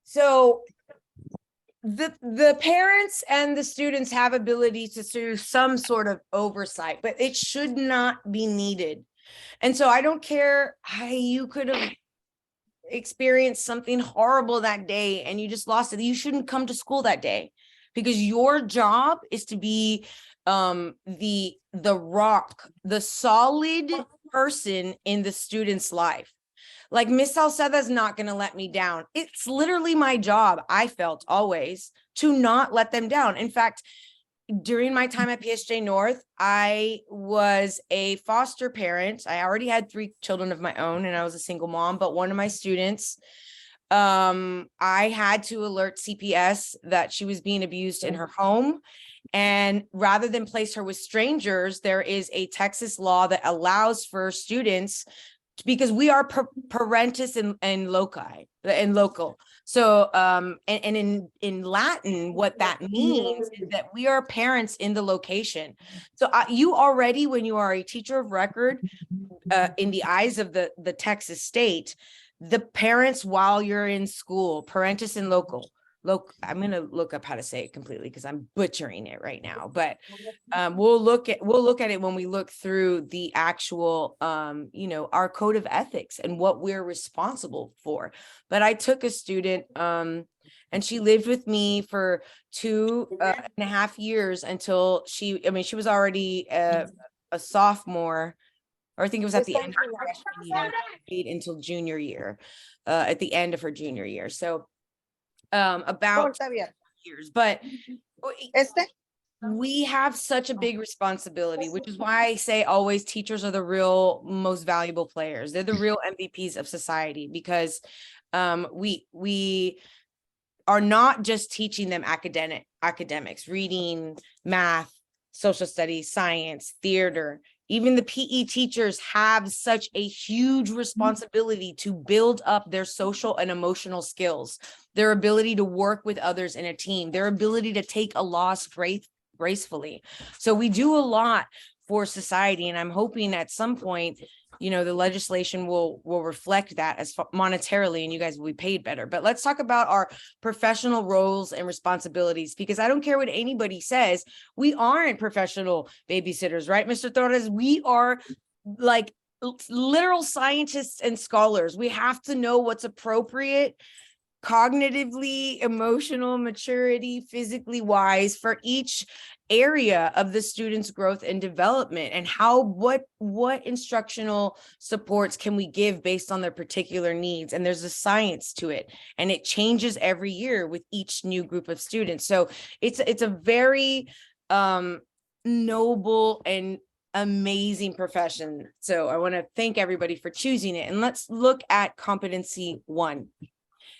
So the parents and the students have ability to do some sort of oversight, but it should not be needed. And so I don't care how you could have experienced something horrible that day and you just lost it. You shouldn't come to school that day, because your job is to be the rock, the solid person in the student's life. Like Miss Sauceda is not going to let me down. It's literally my job, I felt always, to not let them down. In fact, during my time at PSJ North, I was a foster parent. I already had 3 children of my own and I was a single mom, but one of my students, I had to alert CPS that she was being abused in her home. And rather than place her with strangers, there is a Texas law that allows for students, because we are parentis in loci and local. So and in Latin, what that means is that we are parents in the location. So you already, when you are a teacher of record in the eyes of the Texas state, the parents while you're in school, parentis in local. I'm going to look up how to say it completely because I'm butchering it right now, but we'll look at it when we look through the actual our code of ethics and what we're responsible for. But I took a student and she lived with me for 2.5 years until she was already a sophomore, or I think it was at the end of her freshman year, until junior year, at the end of her junior year. So about years, but we have such a big responsibility, which is why I say always teachers are the real most valuable players. They're the real MVPs of society, because we are not just teaching them academics, reading, math, social studies, science, theater. Even the PE teachers have such a huge responsibility to build up their social and emotional skills, their ability to work with others in a team, their ability to take a loss gracefully. So we do a lot for society, and I'm hoping at some point, the legislation will reflect that as monetarily, and you guys will be paid better. But let's talk about our professional roles and responsibilities, because I don't care what anybody says, we aren't professional babysitters, right, Mr. Torres? We are like literal scientists and scholars. We have to know what's appropriate cognitively, emotional maturity, physically wise for each area of the student's growth and development, and what instructional supports can we give based on their particular needs. And there's a science to it, and it changes every year with each new group of students. So it's a very noble and amazing profession. So I want to thank everybody for choosing it. And let's look at competency 1.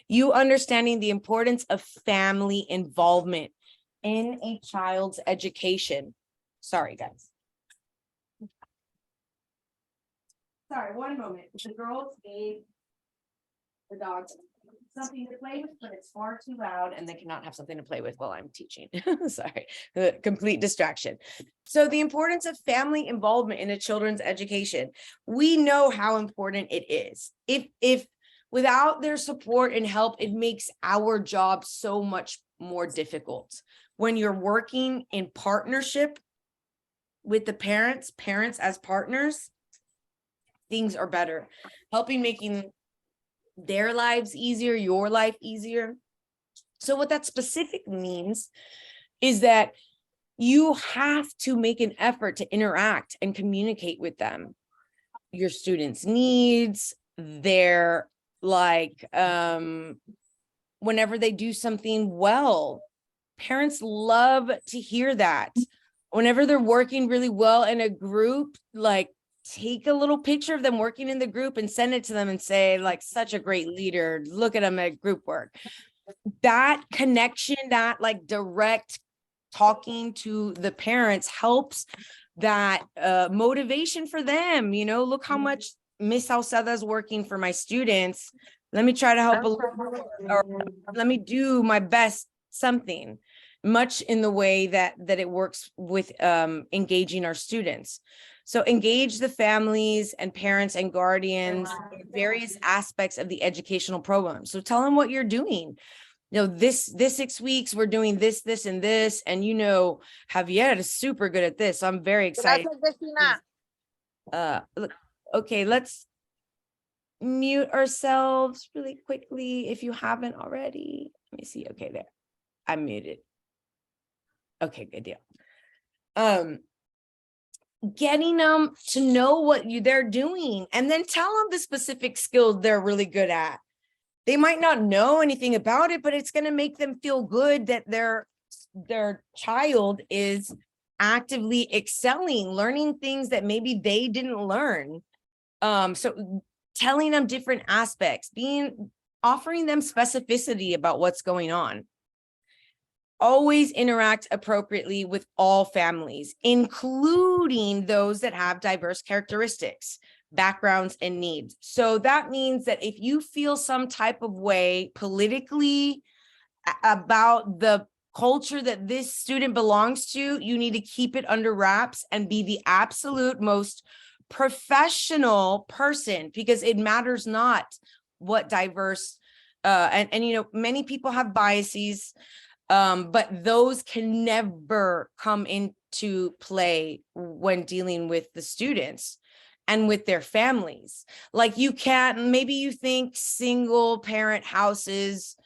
You understanding the importance of family involvement in a child's education. Sorry, guys. Sorry, one moment. The girls gave the dogs something to play with, but it's far too loud and they cannot have something to play with while I'm teaching. Sorry, the complete distraction. So the importance of family involvement in a children's education. We know how important it is. If without their support and help, it makes our job so much more difficult. When you're working in partnership with the parents as partners, things are better. Making their lives easier, your life easier. So what that specific means is that you have to make an effort to interact and communicate with them. Your students' needs, their whenever they do something well, parents love to hear that. Whenever they're working really well in a group, take a little picture of them working in the group and send it to them and say, such a great leader, look at them at group work. That connection, that direct talking to the parents helps that motivation for them. Look how much Miss Sauceda is working for my students. Let me try to help a little, or let me do my best something, much in the way that it works with engaging our students. So engage the families and parents and guardians in various aspects of the educational program. So tell them what you're doing. This 6 weeks, we're doing this, and this, and Javier is super good at this. So I'm very excited. Look, okay, let's mute ourselves really quickly if you haven't already. Let me see. Okay, there. I'm muted. Okay, good deal. Getting them to know what they're doing, and then tell them the specific skills they're really good at. They might not know anything about it, but it's going to make them feel good that their child is actively excelling, learning things that maybe they didn't learn. So telling them different aspects, offering them specificity about what's going on. Always interact appropriately with all families, including those that have diverse characteristics, backgrounds, and needs. So that means that if you feel some type of way politically about the culture that this student belongs to, you need to keep it under wraps and be the absolute most professional person, because it matters not what diverse, and many people have biases, but those can never come into play when dealing with the students and with their families. Like maybe you think single parent houses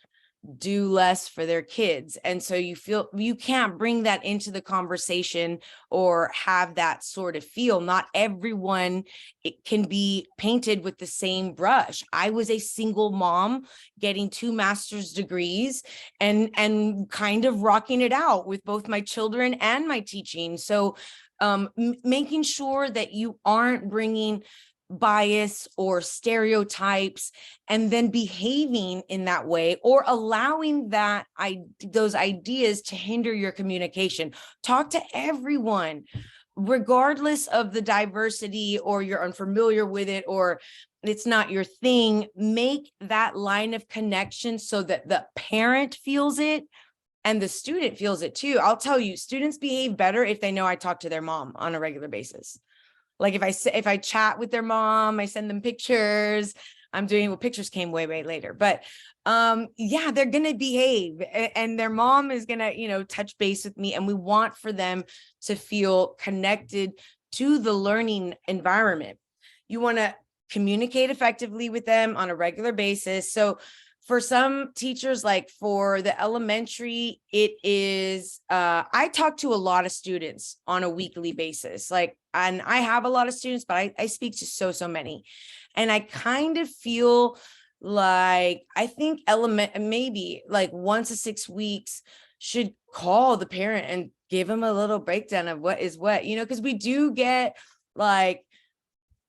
do less for their kids, and so you feel you can't bring that into the conversation or have that sort of feel. Not everyone it can be painted with the same brush. I was a single mom getting 2 master's degrees and kind of rocking it out with both my children and my teaching. So making sure that you aren't bringing bias or stereotypes and then behaving in that way, or allowing those ideas to hinder your communication. Talk to everyone, regardless of the diversity, or you're unfamiliar with it, or it's not your thing. Make that line of connection so that the parent feels it and the student feels it too. I'll tell you, students behave better if they know I talk to their mom on a regular basis. Like if I chat with their mom, I send them pictures. Pictures came way later, but yeah, they're gonna behave, and their mom is gonna touch base with me, and we want for them to feel connected to the learning environment. You want to communicate effectively with them on a regular basis. So for some teachers, like for the elementary, it is, I talk to a lot of students on a weekly basis, and I have a lot of students, but I speak to so many. And I kind of feel like, I think maybe like once a 6 weeks should call the parent and give them a little breakdown of what is what, because we do get like,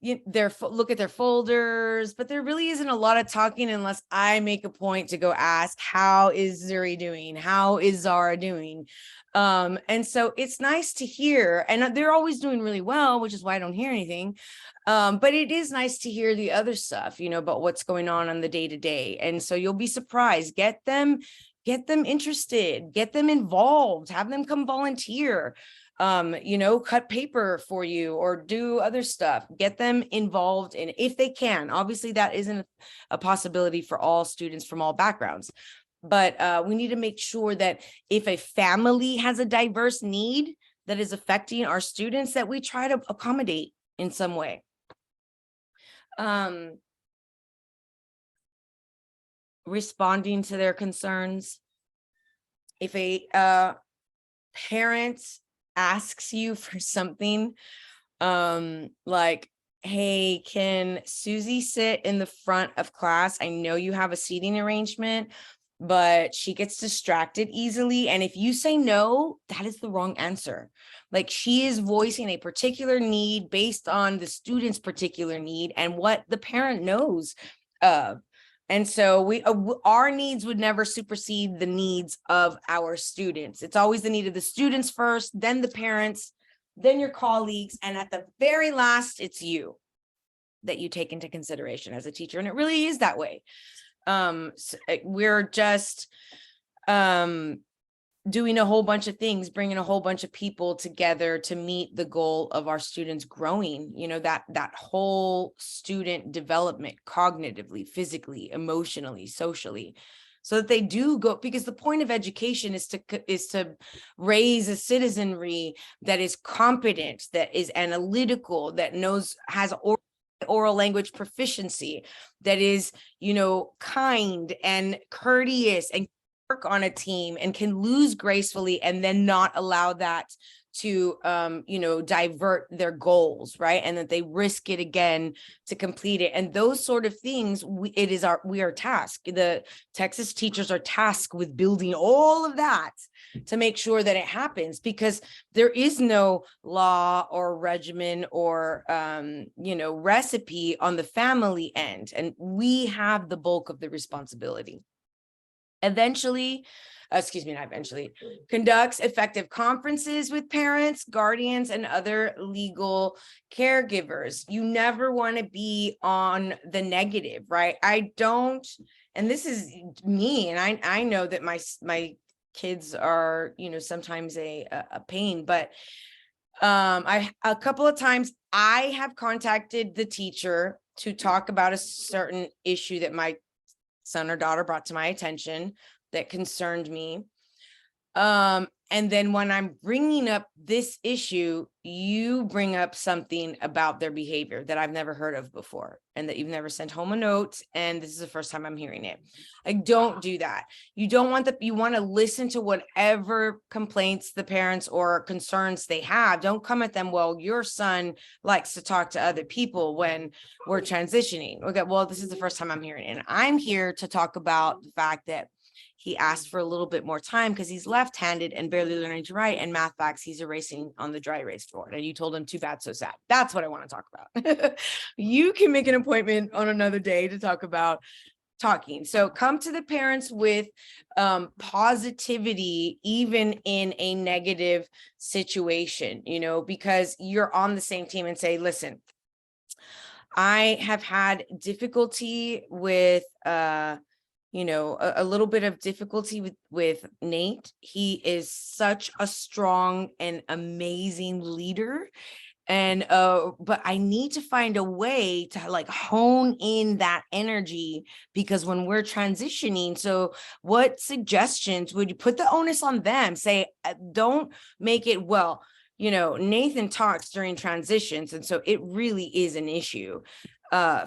look at their folders, but there really isn't a lot of talking unless I make a point to go ask, how is Zuri doing? How is Zara doing? And so it's nice to hear, and they're always doing really well, which is why I don't hear anything. But it is nice to hear the other stuff, about what's going on the day-to-day. And so you'll be surprised. Get them interested, get them involved, have them come volunteer. Cut paper for you or do other stuff. Get them involved in, if they can. Obviously, that isn't a possibility for all students from all backgrounds, but we need to make sure that if a family has a diverse need that is affecting our students, that we try to accommodate in some way. Responding to their concerns. If a parent asks you for something, like, hey, can Susie sit in the front of class? I know you have a seating arrangement, but she gets distracted easily. And if you say no, that is the wrong answer. Like, she is voicing a particular need based on the student's particular need and what the parent knows of. And so our needs would never supersede the needs of our students. It's always the need of the students first, then the parents, then your colleagues, and at the very last, it's you that you take into consideration as a teacher. And it really is that way. So we're just doing a whole bunch of things, bringing a whole bunch of people together to meet the goal of our students growing, that whole student development, cognitively, physically, emotionally, socially, so that they do go, because the point of education is to raise a citizenry that is competent, that is analytical, that has oral language proficiency, that is, kind and courteous and work on a team and can lose gracefully, and then not allow that to divert their goals, right? And that they risk it again to complete it. And those sort of things, we are tasked. The Texas teachers are tasked with building all of that to make sure that it happens, because there is no law or regimen or recipe on the family end, and we have the bulk of the responsibility. Conducts effective conferences with parents, guardians, and other legal caregivers. You never want to be on the negative, right? And this is me, and I know that my kids are, sometimes a pain, but a couple of times I have contacted the teacher to talk about a certain issue that my son or daughter brought to my attention that concerned me. And then when I'm bringing up this issue, you bring up something about their behavior that I've never heard of before, and that you've never sent home a note, and this is the first time I'm hearing it. I don't do that. You want to listen to whatever complaints the parents or concerns they have. Don't come at them, well, your son likes to talk to other people when we're transitioning. Okay, well, this is the first time I'm hearing it. And I'm here to talk about the fact that he asked for a little bit more time because he's left-handed and barely learning to write, and math facts he's erasing on the dry erase board. And you told him too bad, so sad. That's what I want to talk about. You can make an appointment on another day to talk about talking. So come to the parents with positivity, even in a negative situation, because you're on the same team, and say, listen, I have had difficulty with a little bit of difficulty with Nate. He is such a strong and amazing leader. And but I need to find a way to hone in that energy, because when we're transitioning, so what suggestions would you put the onus on them? Say, don't make it, well, Nathan talks during transitions, and so it really is an issue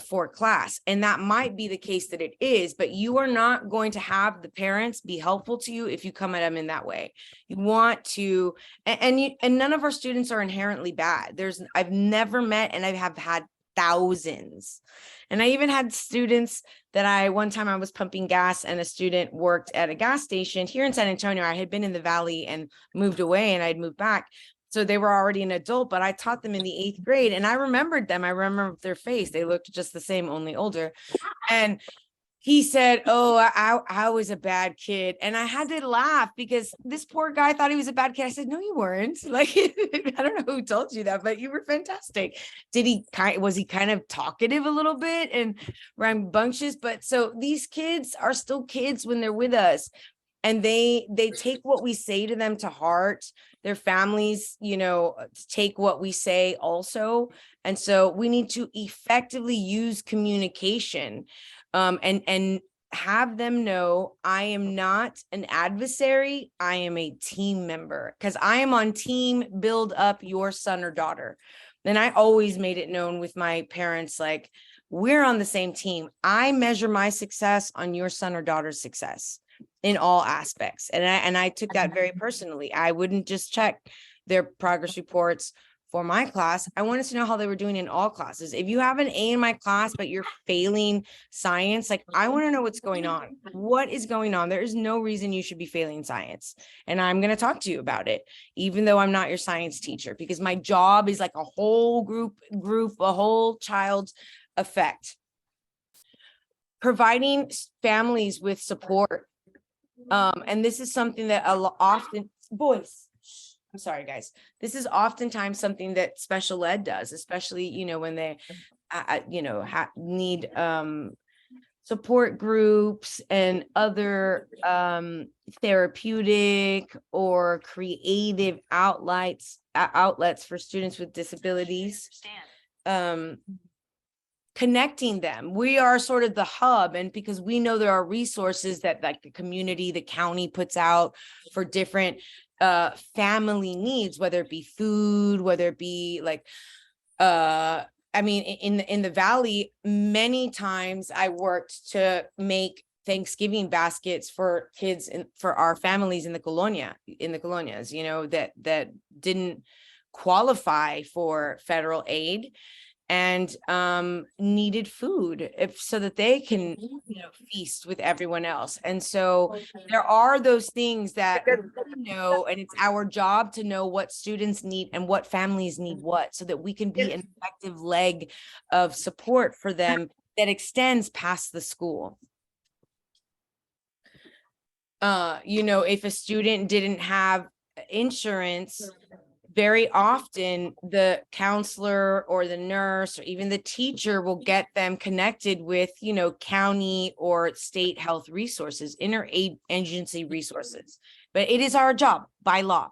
for class. And that might be the case that it is, but you are not going to have the parents be helpful to you if you come at them in that way. You want to, and none of our students are inherently bad. I've never met, and I have had thousands. And I even had students that one time I was pumping gas, and a student worked at a gas station here in San Antonio. I had been in the Valley and moved away, and I'd moved back. So they were already an adult, but I taught them in the 8th grade, and I remembered them. I remember their face. They looked just the same, only older. And he said, oh, I was a bad kid. And I had to laugh, because this poor guy thought he was a bad kid. I said, no, you weren't. I don't know who told you that, but you were fantastic. Was he kind of talkative a little bit and rambunctious? But so these kids are still kids when they're with us. And they take what we say to them to heart. Their families, take what we say also. And so we need to effectively use communication, and have them know, I am not an adversary. I am a team member, because I am on team build up your son or daughter. And I always made it known with my parents, we're on the same team. I measure my success on your son or daughter's success in all aspects. And I took that very personally. I wouldn't just check their progress reports for my class. I wanted to know how they were doing in all classes. If you have an A in my class, but you're failing science, I want to know what's going on. What is going on? There is no reason you should be failing science. And I'm going to talk to you about it, even though I'm not your science teacher, because my job is a whole group, a whole child's effect. Providing families with support. And this is something that often, boys, I'm sorry, guys. This is oftentimes something that special ed does, especially, when they, need support groups and other therapeutic or creative outlets for students with disabilities. Connecting them. We are sort of the hub, and because we know there are resources that like the community, the county puts out for different family needs, whether it be food, whether it be like I mean, in the Valley, many times I worked to make Thanksgiving baskets for kids and for our families in the colonias, you know, that didn't qualify for federal aid and needed food so that they can, you know, feast with everyone else. And so there are those things that we know, and it's our job to know what students need and what families need what, so that we can be an effective leg of support for them that extends past the school. You know, if a student didn't have insurance, very often the counselor or the nurse or even the teacher will get them connected with, you know, county or state health resources, interagency resources. But it is our job by law.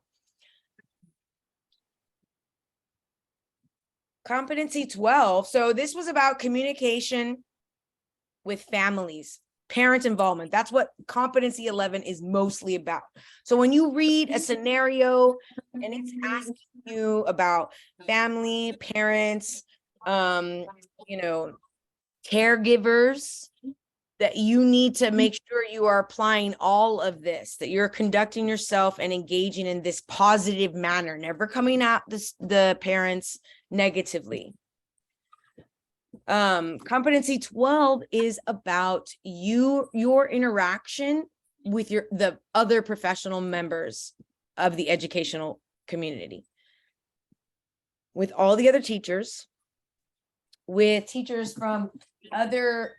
Competency 12. So this was about communication with families, parent involvement. That's what competency 11 is mostly about. So when you read a scenario and it's asking you about family, parents, you know, caregivers, that you need to make sure you are applying all of this, that you're conducting yourself and engaging in this positive manner, never coming at the parents negatively. Competency 12 is about your interaction with the other professional members of the educational community, with all the other teachers, with teachers from other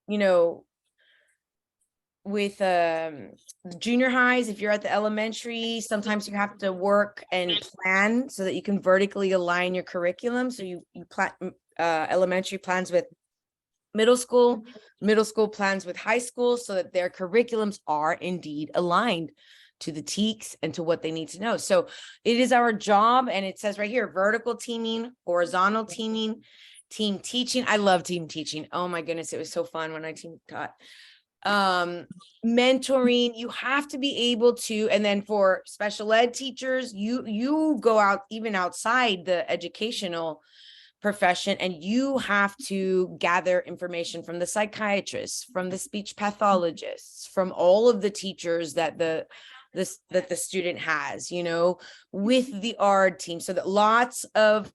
you know, with junior highs. If you're at the elementary, sometimes you have to work and plan so that you can vertically align your curriculum. So you plan elementary plans with middle school plans with high school, so that their curriculums are indeed aligned to the TEKS and to what they need to know. So it is our job, and it says right here, vertical teaming, horizontal teaming, team teaching. I love team teaching. Oh my goodness, it was so fun when I team taught. Mentoring, you have to be able to, and then for special ed teachers, you go out even outside the educational profession, and you have to gather information from the psychiatrists, from the speech pathologists, from all of the teachers that the student has, you know, with the ARD team, so that lots of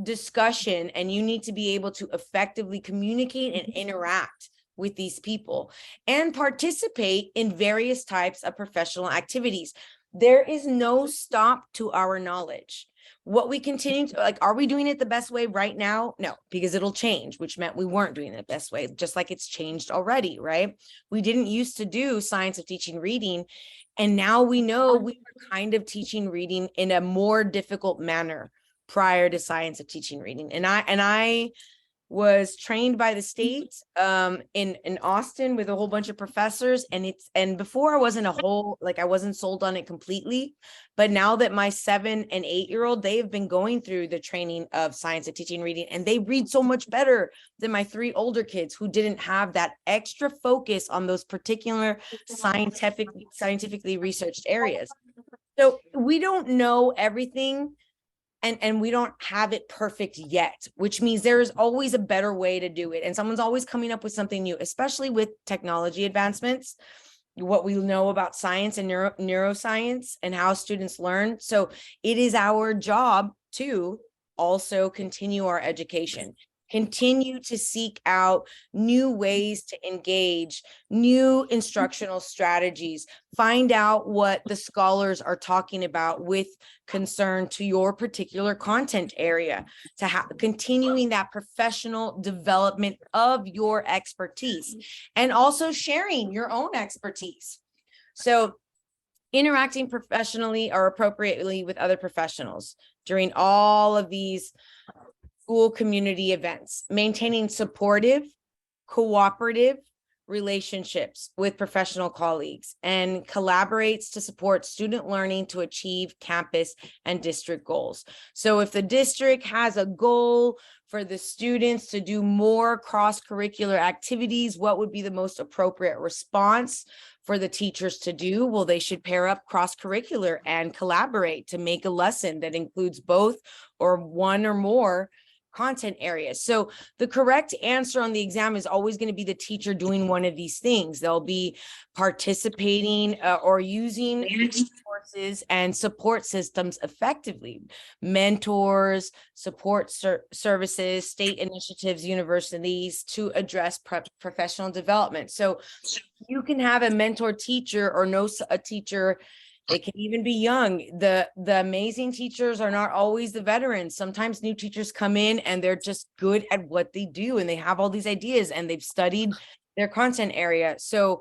discussion, and you need to be able to effectively communicate and interact with these people and participate in various types of professional activities. There is no stop to our knowledge. What we continue to, like, are we doing it the best way right now? No, because it'll change, which meant we weren't doing it the best way, just like it's changed already, right? We didn't used to do science of teaching reading, and now we know we were kind of teaching reading in a more difficult manner prior to science of teaching reading. And I was trained by the state in Austin with a whole bunch of professors, and before I wasn't I wasn't sold on it completely, but now that my 7 and 8-year-old, they have been going through the training of science of teaching reading, and they read so much better than my 3 older kids who didn't have that extra focus on those particular scientifically researched areas. So we don't know everything, and we don't have it perfect yet, which means there is always a better way to do it. And someone's always coming up with something new, especially with technology advancements, what we know about science and neuroscience and how students learn. So it is our job to also continue our education, continue to seek out new ways to engage, new instructional strategies, find out what the scholars are talking about with concern to your particular content area, to continuing that professional development of your expertise, and also sharing your own expertise. So interacting professionally or appropriately with other professionals during all of these school community events, maintaining supportive cooperative relationships with professional colleagues, and collaborates to support student learning to achieve campus and district goals. So if the district has a goal for the students to do more cross-curricular activities, what would be the most appropriate response for the teachers to do? Well, they should pair up cross-curricular and collaborate to make a lesson that includes both or one or more content areas. So the correct answer on the exam is always going to be the teacher doing one of these things. They'll be participating or using resources and support systems effectively. Mentors, support services, state initiatives, universities to address professional development. So you can have a mentor teacher or know a teacher. It can even be young. The amazing teachers are not always the veterans. Sometimes new teachers come in and they're just good at what they do, and they have all these ideas and they've studied their content area. So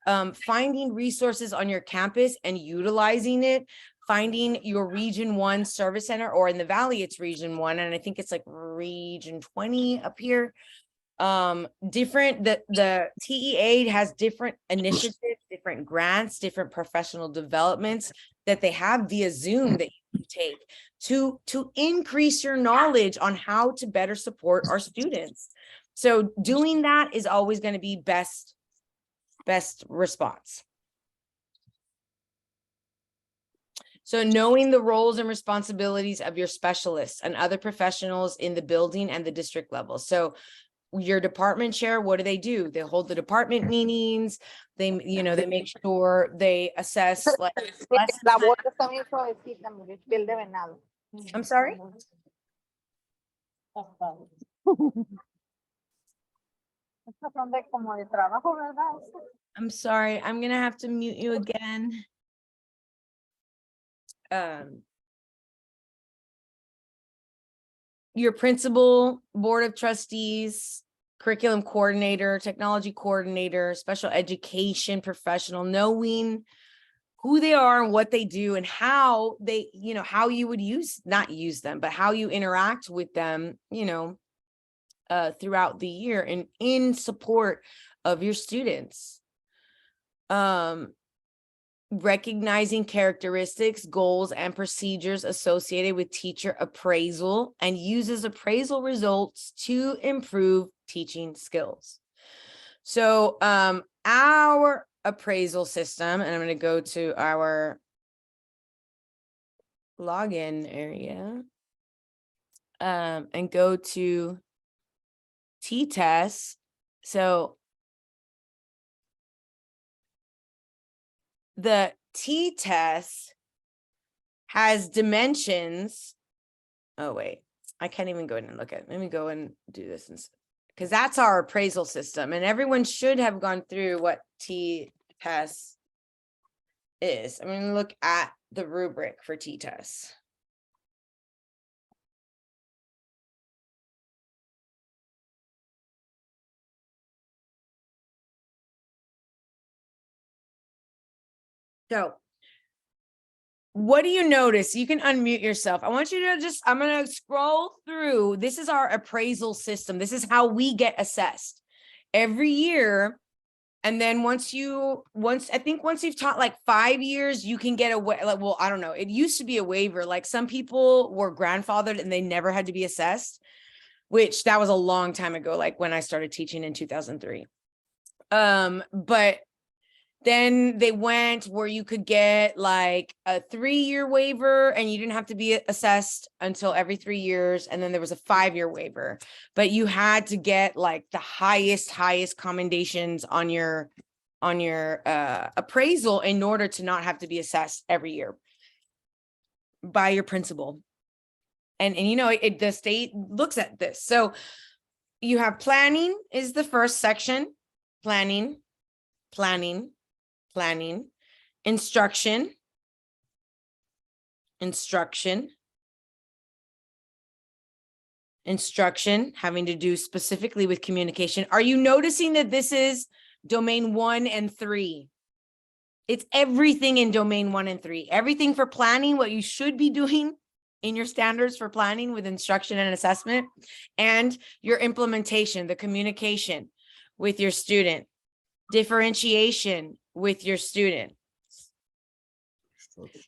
finding resources on your campus and utilizing it, finding your Region 1 service center, or in the Valley, it's Region 1. And I think it's like Region 20 up here. The TEA has different initiatives, different grants, different professional developments that they have via Zoom that you can take to increase your knowledge on how to better support our students. So doing that is always going to be best response. So knowing the roles and responsibilities of your specialists and other professionals in the building and the district level. So your department chair, what do? They hold the department meetings. They make sure they assess like I'm sorry. I'm sorry. I'm gonna have to mute you again. Your principal, board of trustees, curriculum coordinator, technology coordinator, special education professional, knowing who they are and what they do and how they, how you would not use them, but how you interact with them, throughout the year and in support of your students. Recognizing characteristics, goals, and procedures associated with teacher appraisal, and uses appraisal results to improve teaching skills. So our appraisal system, and I'm going to go to our login area and go to T-test. So the T-test has dimensions. Oh, wait, I can't even go in and look at it. Let me go and do this because that's our appraisal system, and everyone should have gone through what T-test is. I'm going to look at the rubric for T-test. So what do you notice? You can unmute yourself. I want you to I'm going to scroll through. This is our appraisal system. This is how we get assessed every year. And then once you've taught like 5 years, you can get well, I don't know. It used to be a waiver. Like some people were grandfathered and they never had to be assessed, which that was a long time ago. Like when I started teaching in 2003. But then they went where you could get like a 3-year waiver and you didn't have to be assessed until every 3 years. And then there was a 5-year waiver, but you had to get like the highest commendations on your appraisal in order to not have to be assessed every year by your principal. And the state looks at this. So you have planning is the first section, planning, instruction, having to do specifically with communication. Are you noticing that this is domain 1 and 3? It's everything in domain 1 and 3. Everything for planning, what you should be doing in your standards for planning with instruction and assessment, and your implementation, the communication. with your student, differentiation with your student,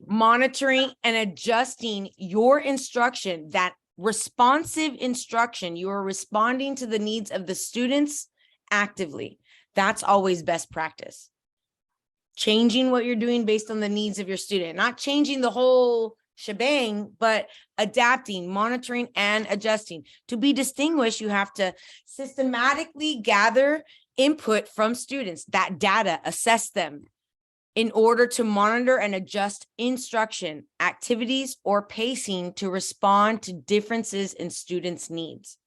monitoring and adjusting your instruction, that responsive instruction. You are responding to the needs of the students actively. That's always best practice. Changing what you're doing based on the needs of your student, not changing the whole shebang, but adapting, monitoring, and adjusting. To be distinguished, you have to systematically gather input from students, that data, assess them in order to monitor and adjust instruction, activities, or pacing to respond to differences in students' needs.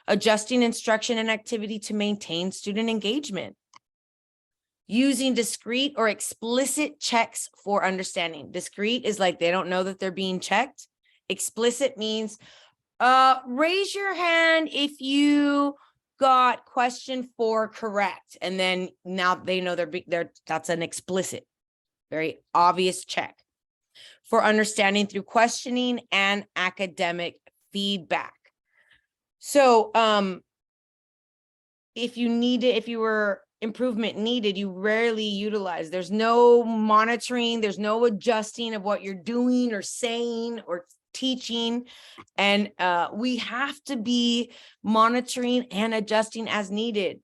Adjusting instruction and activity to maintain student engagement. Using discrete or explicit checks for understanding. Discrete is like they don't know that they're being checked. Explicit means raise your hand if you got question 4 correct. And then now they know they're that's an explicit, very obvious check for understanding through questioning and academic feedback. So if you were improvement needed, you rarely utilize. There's no monitoring, there's no adjusting of what you're doing or saying or teaching. And we have to be monitoring and adjusting as needed.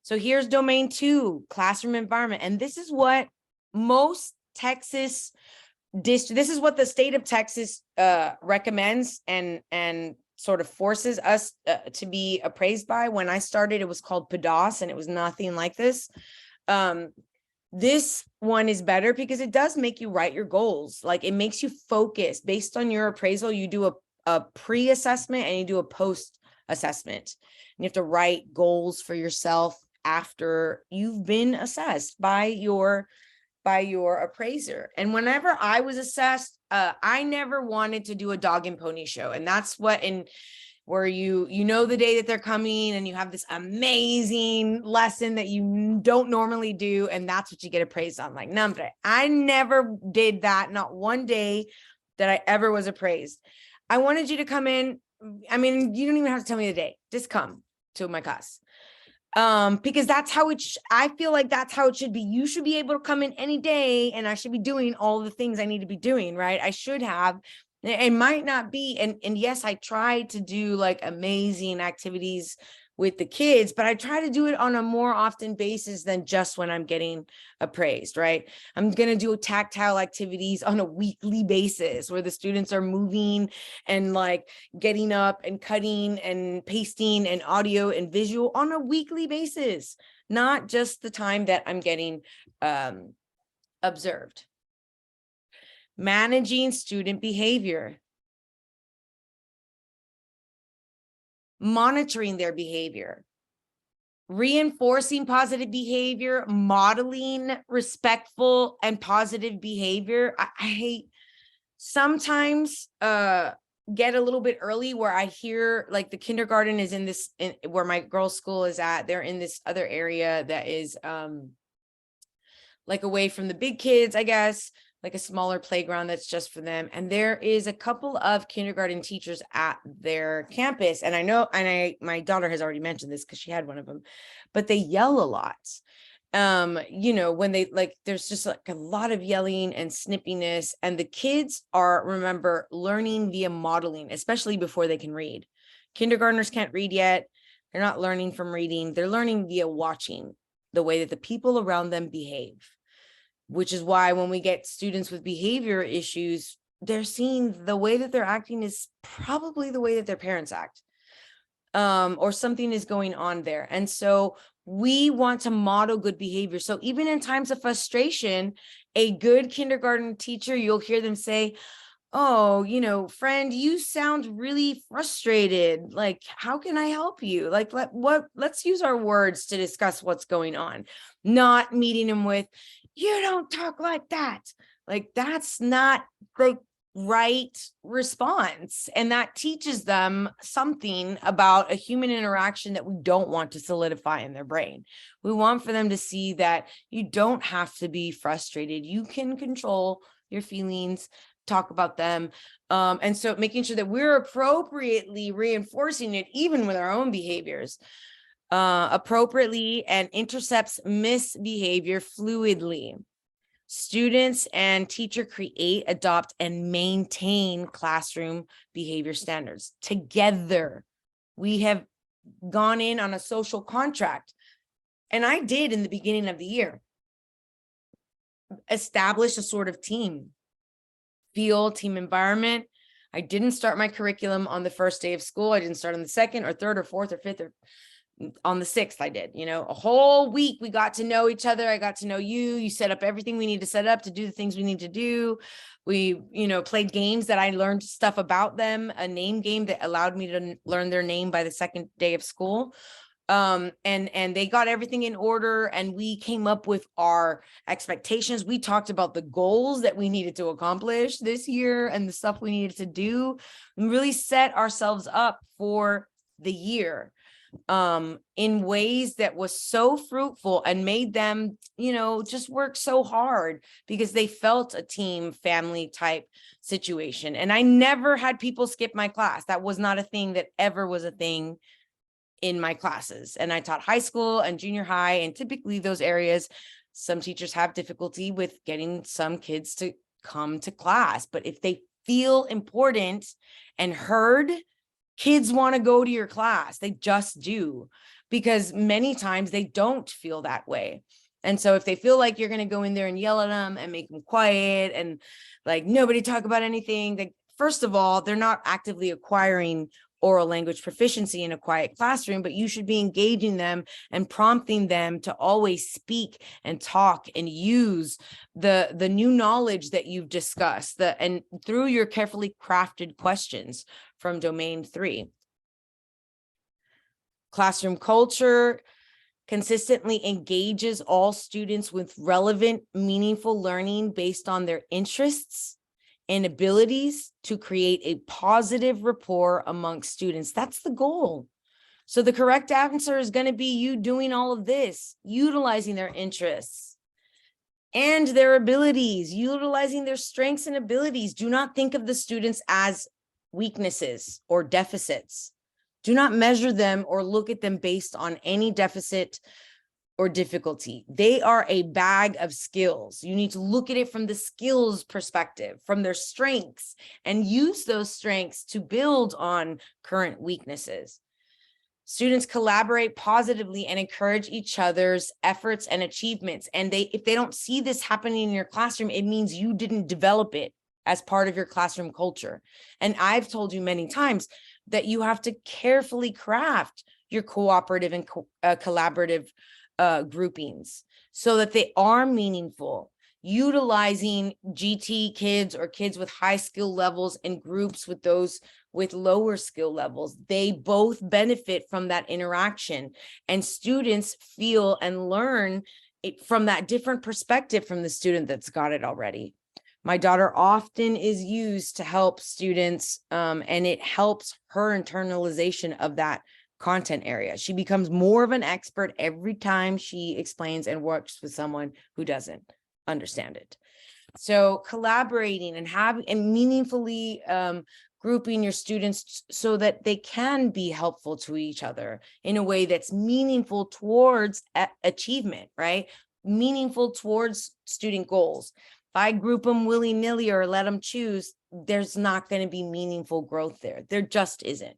So here's domain 2, classroom environment. And this is what most Texas this is what the state of Texas recommends and sort of forces us to be appraised by. When I started, it was called PDOS, and it was nothing like this. This one is better because it does make you write your goals. Like, it makes you focus based on your appraisal. You do a pre-assessment and you do a post-assessment. And you have to write goals for yourself after you've been assessed by your appraiser. And whenever I was assessed, I never wanted to do a dog and pony show. And that's where you know the day that they're coming and you have this amazing lesson that you don't normally do, and that's what you get appraised on. Like, nombre, I never did that, not one day that I ever was appraised. I wanted you to come in. I mean, you don't even have to tell me the day, just come to my class. Because that's how I feel like that's how it should be. You should be able to come in any day and I should be doing all the things I need to be doing, right? I should have. It might not be. And yes, I try to do like amazing activities with the kids, but I try to do it on a more often basis than just when I'm getting appraised, right? I'm going to do tactile activities on a weekly basis where the students are moving and like getting up and cutting and pasting and audio and visual on a weekly basis, not just the time that I'm getting observed. Managing student behavior. Monitoring their behavior, reinforcing positive behavior, modeling respectful and positive behavior. I sometimes get a little bit early where I hear like the kindergarten is where my girls' school is at. They're in this other area that is like away from the big kids, I guess, like a smaller playground that's just for them. And there is a couple of kindergarten teachers at their campus. And I know, my daughter has already mentioned this because she had one of them, but they yell a lot. When they there's just like a lot of yelling and snippiness, and the kids remember, learning via modeling, especially before they can read. Kindergartners can't read yet. They're not learning from reading. They're learning via watching the way that the people around them behave. Which is why when we get students with behavior issues, they're seeing the way that they're acting is probably the way that their parents act, or something is going on there. And so we want to model good behavior. So even in times of frustration, a good kindergarten teacher, you'll hear them say, oh, friend, you sound really frustrated. Like, how can I help you? Like, let's use our words to discuss what's going on. Not meeting them with, you don't talk like that. Like, that's not the right response. And that teaches them something about a human interaction that we don't want to solidify in their brain. We want for them to see that you don't have to be frustrated. You can control your feelings, talk about them. And so making sure that we're appropriately reinforcing it, even with our own behaviors. appropriately and intercepts misbehavior fluidly. Students and teacher create, adopt, and maintain classroom behavior standards. Together, we have gone in on a social contract. And I did in the beginning of the year establish a sort of team environment. I didn't start my curriculum on the first day of school. I didn't start on the second or third or fourth or fifth or on the 6th. I did, a whole week. We got to know each other. I got to know you. You set up everything we need to set up to do the things we need to do. We, played games that I learned stuff about them, a name game that allowed me to learn their name by the second day of school. And they got everything in order, and we came up with our expectations. We talked about the goals that we needed to accomplish this year and the stuff we needed to do, and really set ourselves up for the year in ways that was so fruitful and made them, just work so hard because they felt a team family type situation. And I never had people skip my class. That was not a thing that ever was a thing in my classes. And I taught high school and junior high, and typically those areas, some teachers have difficulty with getting some kids to come to class. But if they feel important and heard, kids want to go to your class. They just do, because many times they don't feel that way. And so if they feel like you're going to go in there and yell at them and make them quiet and like nobody talk about anything, like, first of all, they're not actively acquiring oral language proficiency in a quiet classroom, but you should be engaging them and prompting them to always speak and talk and use the new knowledge that you've discussed, and through your carefully crafted questions from domain 3. Classroom culture consistently engages all students with relevant, meaningful learning based on their interests and abilities to create a positive rapport amongst students. That's the goal. So the correct answer is going to be you doing all of this, utilizing their interests and their abilities, utilizing their strengths and abilities. Do not think of the students as weaknesses or deficits. Do not measure them or look at them based on any deficit or difficulty. They are a bag of skills. You need to look at it from the skills perspective, from their strengths, and use those strengths to build on current weaknesses. Students collaborate positively and encourage each other's efforts and achievements. And if they don't see this happening in your classroom, it means you didn't develop it as part of your classroom culture. And I've told you many times that you have to carefully craft your cooperative and collaborative groupings so that they are meaningful, utilizing GT kids or kids with high skill levels in groups with those with lower skill levels. They both benefit from that interaction, and students feel and learn it from that different perspective from the student that's got it already. My daughter often is used to help students, and it helps her internalization of that content area. She becomes more of an expert every time she explains and works with someone who doesn't understand it. So collaborating and meaningfully grouping your students so that they can be helpful to each other in a way that's meaningful towards achievement, right? Meaningful towards student goals. If I group them willy-nilly or let them choose, there's not going to be meaningful growth there. There just isn't.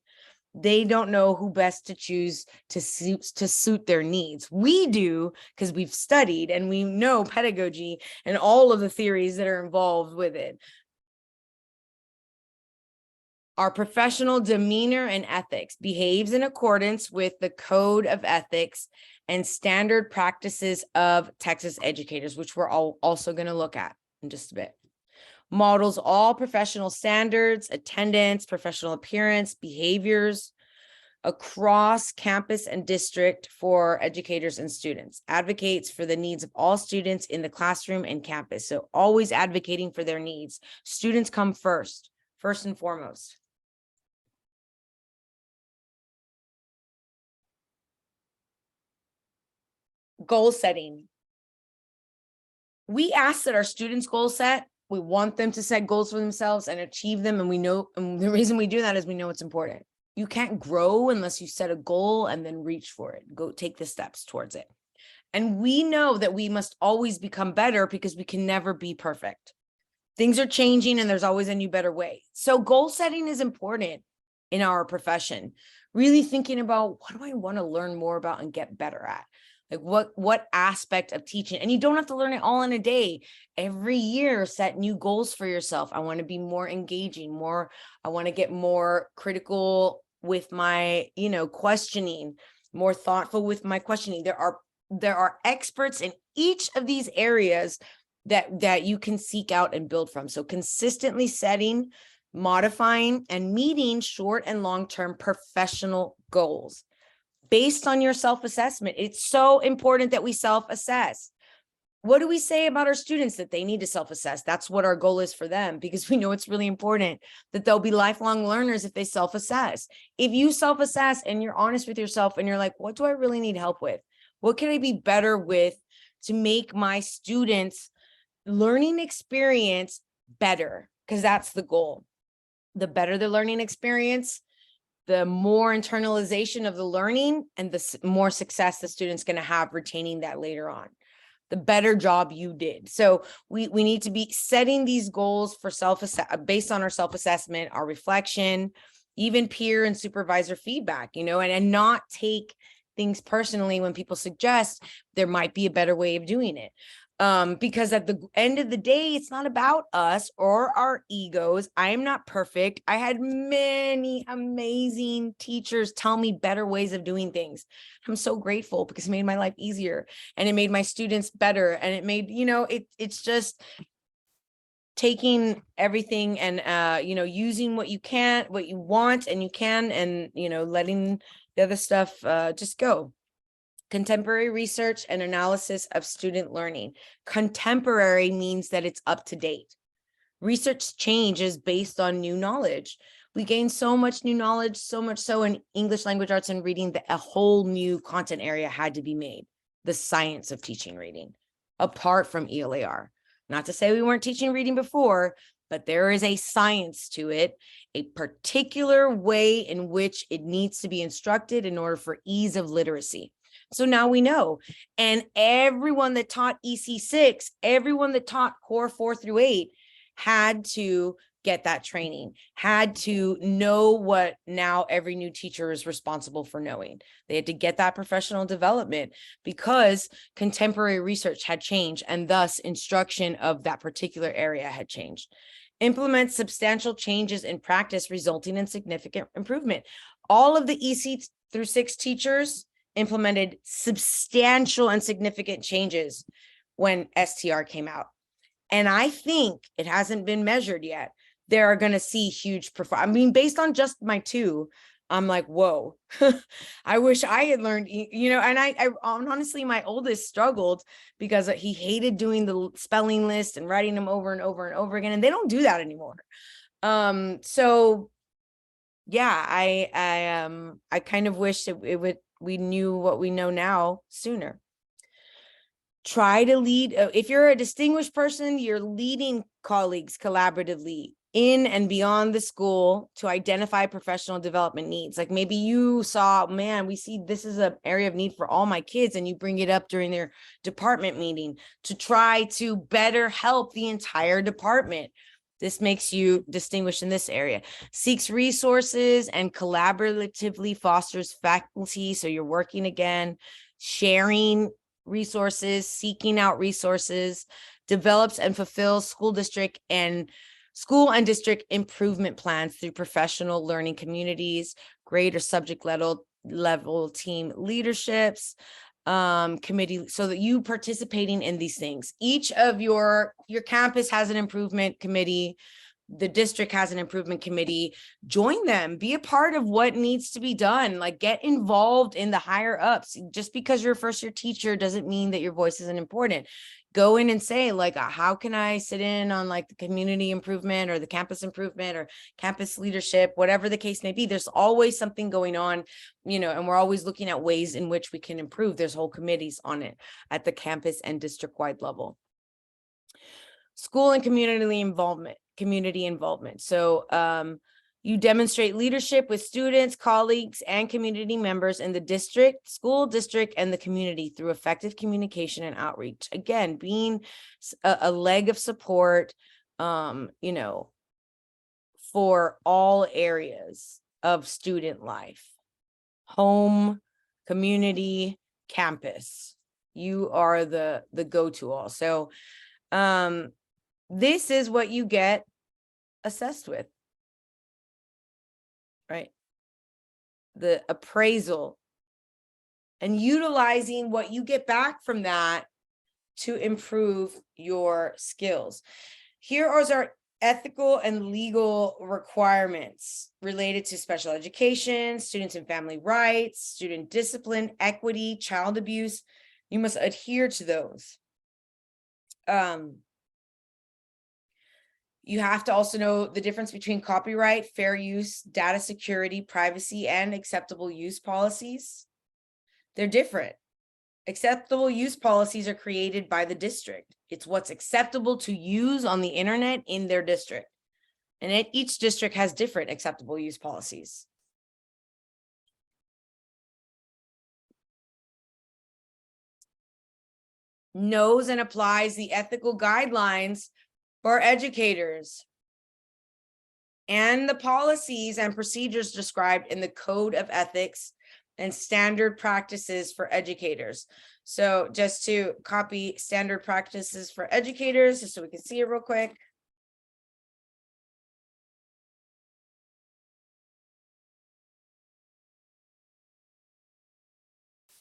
They don't know who best to choose to suit their needs. We do, because we've studied and we know pedagogy and all of the theories that are involved with it. Our professional demeanor and ethics behaves in accordance with the code of ethics and standard practices of Texas educators, which we're also going to look at in just a bit. Models all professional standards, attendance, professional appearance, behaviors across campus and district for educators and students. Advocates for the needs of all students in the classroom and campus. So always advocating for their needs. Students come first and foremost. Goal setting. We ask that our students goal set. We want them to set goals for themselves and achieve them. And we know, and the reason we do that is we know it's important. You can't grow unless you set a goal and then reach for it. Go take the steps towards it. And we know that we must always become better because we can never be perfect. Things are changing and there's always a new, better way. So goal setting is important in our profession. Really thinking about, what do I want to learn more about and get better at? Like what aspect of teaching? And you don't have to learn it all in a day. Every year, set new goals for yourself. I want to be more engaging, I want to get more critical with my, questioning, more thoughtful with my questioning. There are experts in each of these areas that you can seek out and build from. So consistently setting, modifying, and meeting short and long-term professional goals based on your self-assessment. It's so important that we self-assess. What do we say about our students? That they need to self-assess. That's what our goal is for them, because we know it's really important that they'll be lifelong learners if they self-assess. If you self-assess and you're honest with yourself and you're like, what do I really need help with? What can I be better with to make my students' learning experience better? Because that's the goal. The better the learning experience, the more internalization of the learning and the more success the student's going to have retaining that later on. The better job you did. So we need to be setting these goals for based on our self-assessment, our reflection, even peer and supervisor feedback, and not take things personally when people suggest there might be a better way of doing it. Because at the end of the day, it's not about us or our egos. I am not perfect. I had many amazing teachers tell me better ways of doing things. I'm so grateful because it made my life easier and it made my students better. And it made, it's just taking everything and, using what you want and you can, and, letting the other stuff just go. Contemporary research and analysis of student learning. Contemporary means that it's up to date. Research changes based on new knowledge. We gain so much new knowledge, so much so in English language arts and reading that a whole new content area had to be made. The science of teaching reading, apart from ELAR. Not to say we weren't teaching reading before, but there is a science to it, a particular way in which it needs to be instructed in order for ease of literacy. So now we know, and everyone that taught EC6, everyone that taught core 4 through 8 had to get that training, had to know what now every new teacher is responsible for knowing. They had to get that professional development because contemporary research had changed, and thus instruction of that particular area had changed. Implement substantial changes in practice resulting in significant improvement. All of the EC through 6 teachers implemented substantial and significant changes when STR came out. And I think it hasn't been measured yet. They're going to see huge based on just my 2, I'm like, whoa, I wish I had learned, and I honestly, my oldest struggled because he hated doing the spelling list and writing them over and over and over again. And they don't do that anymore. So yeah, I kind of wish we knew what we know now sooner. Try to lead. If you're a distinguished person, you're leading colleagues collaboratively in and beyond the school to identify professional development needs. Like maybe you saw, man, we see this is an area of need for all my kids, and you bring it up during their department meeting to try to better help the entire department. This makes you distinguished in this area. Seeks resources and collaboratively fosters faculty. So you're working again, sharing resources, seeking out resources, develops and fulfills school and district improvement plans through professional learning communities, grade or subject level team leaderships, committee, so that you participating in these things. Each of your campus has an improvement committee. The district has an improvement committee. Join them, be a part of what needs to be done. Like get involved in the higher ups. Just because you're a first year teacher doesn't mean that your voice isn't important. Go in and say like, how can I sit in on like the community improvement or the campus improvement or campus leadership, whatever the case may be. There's always something going on, and we're always looking at ways in which we can improve. There's whole committees on it at the campus and district-wide level. School and community involvement. So, You demonstrate leadership with students, colleagues, and community members in the district, school district, and the community through effective communication and outreach. Again, being a leg of support, you know, for all areas of student life, home, community, campus. You are the go-to all. So this is what you get assessed with, right? The appraisal, and utilizing what you get back from that to improve your skills. Here are our ethical and legal requirements related to special education, students and family rights, student discipline, equity, child abuse. You must adhere to those. You have to also know the difference between copyright, fair use, data security, privacy, and acceptable use policies. They're different. Acceptable use policies are created by the district. It's what's acceptable to use on the internet in their district. And each district has different acceptable use policies. Knows and applies the ethical guidelines for educators and the policies and procedures described in the Code of Ethics and standard practices for educators. So just to copy standard practices for educators, just so we can see it real quick.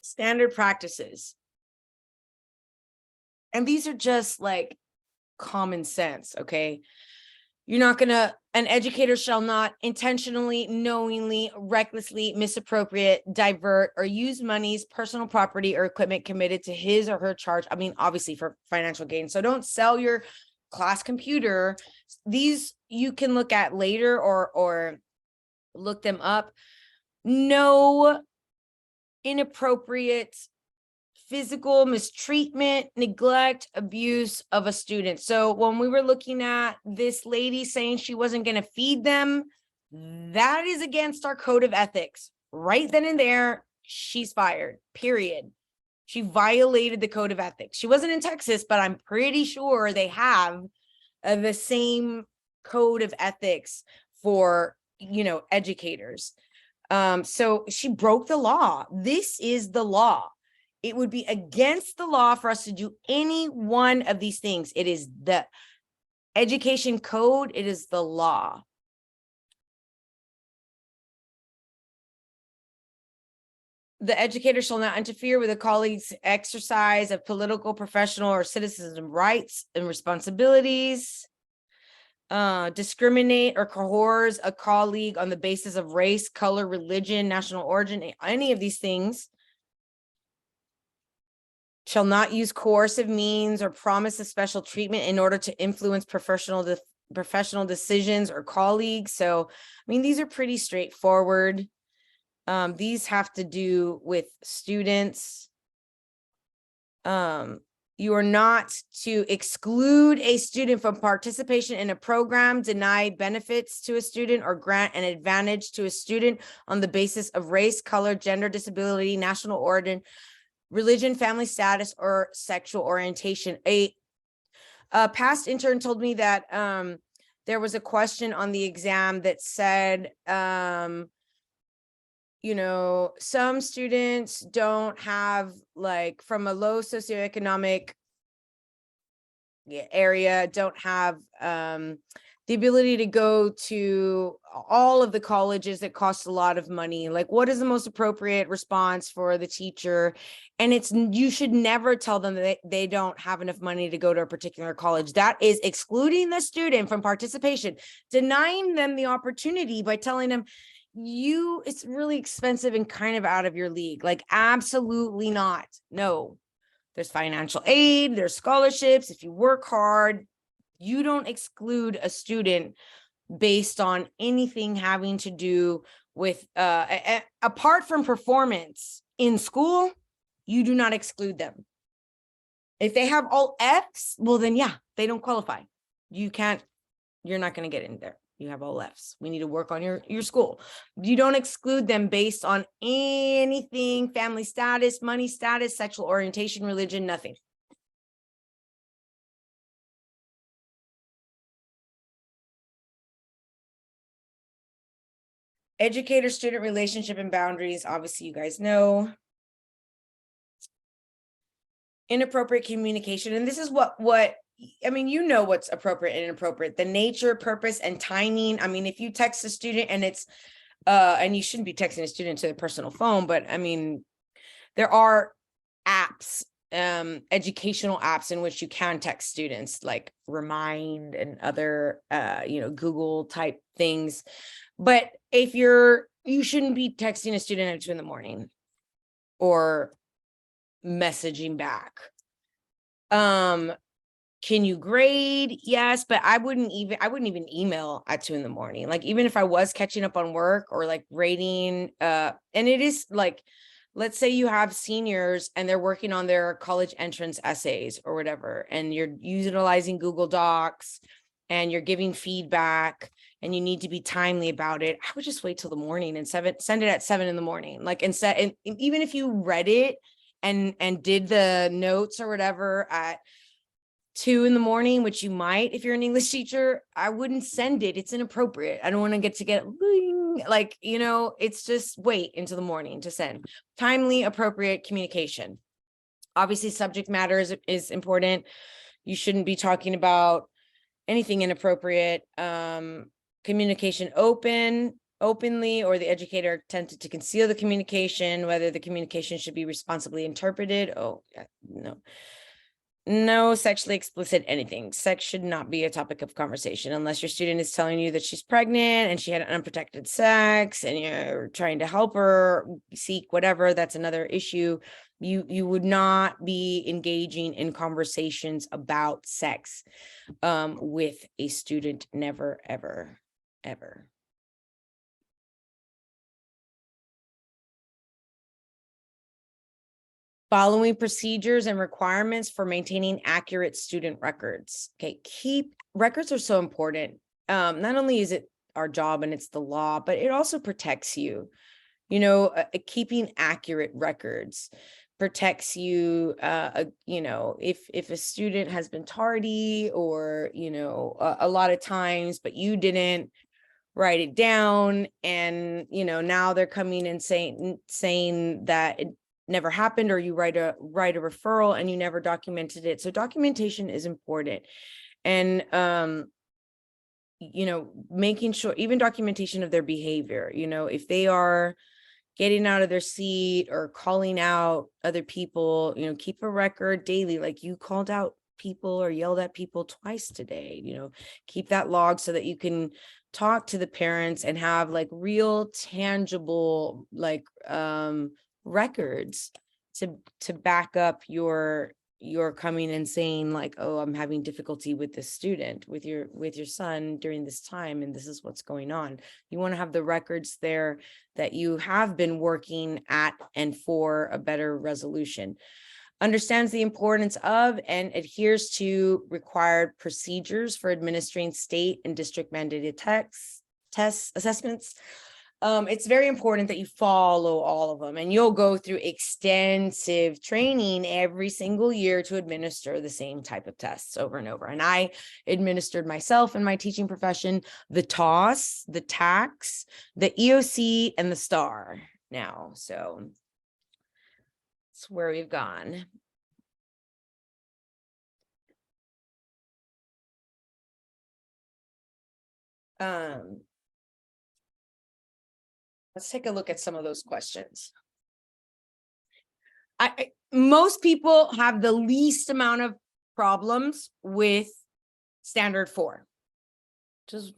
Standard practices. And these are just like common sense, okay? You're not gonna, an educator shall not intentionally, knowingly, recklessly misappropriate, divert, or use monies, personal property, or equipment committed to his or her charge. I mean, obviously for financial gain. So don't sell your class computer. These you can look at later or look them up. No inappropriate physical mistreatment, neglect, abuse of a student. So when we were looking at this lady saying she wasn't going to feed them, that is against our code of ethics. Right then and there, she's fired, period. She violated the code of ethics. She wasn't in Texas, but I'm pretty sure they have the same code of ethics for, you know, educators. So she broke the law. This is the law. It would be against the law for us to do any one of these things. It is the education code. It is the law. The educator shall not interfere with a colleague's exercise of political, professional, or citizen rights and responsibilities. Discriminate or coerce a colleague on the basis of race, color, religion, national origin, any of these things. Shall not use coercive means or promise a special treatment in order to influence professional decisions or colleagues. So, I mean, these are pretty straightforward. These have to do with students. You are not to exclude a student from participation in a program, deny benefits to a student, or grant an advantage to a student on the basis of race, color, gender, disability, national origin, religion, family status, or sexual orientation. A past intern told me that there was a question on the exam that said, you know, some students don't have, like, from a low socioeconomic area, don't have the ability to go to all of the colleges that cost a lot of money. Like, what is the most appropriate response for the teacher? And it's, you should never tell them that they don't have enough money to go to a particular college. That is excluding the student from participation, denying them the opportunity by telling them, it's really expensive and kind of out of your league. Like, absolutely not. No, there's financial aid, there's scholarships. If you work hard, you don't exclude a student based on anything having to do with, apart from performance in school, you do not exclude them. If they have all Fs, well then, yeah, they don't qualify. You're not going to get in there. You have all Fs. We need to work on your school. You don't exclude them based on anything, family status, money status, sexual orientation, religion, nothing. Educator-student relationship and boundaries, obviously you guys know. Inappropriate communication, and this is what I mean, you know what's appropriate and inappropriate. The nature, purpose, and timing. I mean, if you text a student and it's and you shouldn't be texting a student to their personal phone, but I mean, there are apps, educational apps in which you can text students, like Remind and other Google type things. But if you shouldn't be texting a student at 2 in.the morning or messaging back. Can you grade? Yes, but I wouldn't even email at 2 in.the morning. Like, even if I was catching up on work or like grading, and it is like, let's say you have seniors and they're working on their college entrance essays or whatever, and you're utilizing Google Docs and you're giving feedback and you need to be timely about it. I would just wait till the morning and send it at 7 in.the morning. Like, and even if you read it and did the notes or whatever at 2 in.the morning, which you might if you're an English teacher, I wouldn't send it. It's inappropriate. I don't want to get like, it's just wait until the morning to send. Timely, appropriate communication. Obviously, subject matter is important. You shouldn't be talking about anything inappropriate. Communication openly, or the educator attempted to conceal the communication, whether the communication should be responsibly interpreted. Oh, no sexually explicit anything. Sex should not be a topic of conversation unless your student is telling you that she's pregnant and she had unprotected sex and you're trying to help her seek whatever. That's another issue. You would not be engaging in conversations about sex with a student. Never, ever, ever. Following procedures and requirements for maintaining accurate student records. Okay, records are so important. Not only is it our job and it's the law, but it also protects you. Keeping accurate records protects you. If a student has been tardy or, a lot of times, but you didn't write it down, and, now they're coming and saying that it never happened, or you write a referral and you never documented it. So documentation is important. And, making sure, even documentation of their behavior, if they are getting out of their seat or calling out other people, keep a record daily, like you called out people or yelled at people twice today, keep that log so that you can talk to the parents and have like real tangible, like, records to back up your coming and saying like, oh, I'm having difficulty with this student, with your son during this time, and this is what's going on. You want to have the records there that you have been working at and for a better resolution. Understands the importance of and adheres to required procedures for administering state and district mandated tests assessments. It's very important that you follow all of them, and you'll go through extensive training every single year to administer the same type of tests over and over. And I administered myself in my teaching profession, the TOS, the TAX, the EOC, and the STAR now. So that's where we've gone. Let's take a look at some of those questions. Most people have the least amount of problems with standard 4. Just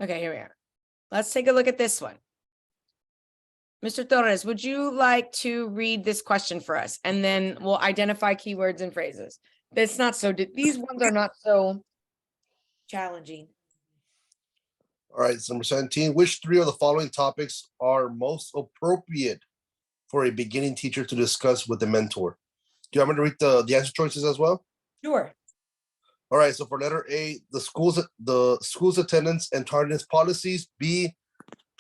okay, here we are. Let's take a look at this one. Mr. Torres, would you like to read this question for us? And then we'll identify keywords and phrases. These ones are not so challenging. All right, so number 17. Which 3 of the following topics are most appropriate for a beginning teacher to discuss with the mentor. Do you want me to read the answer choices as well? Sure. All right, so for letter A, the school's attendance and tardiness policies. B,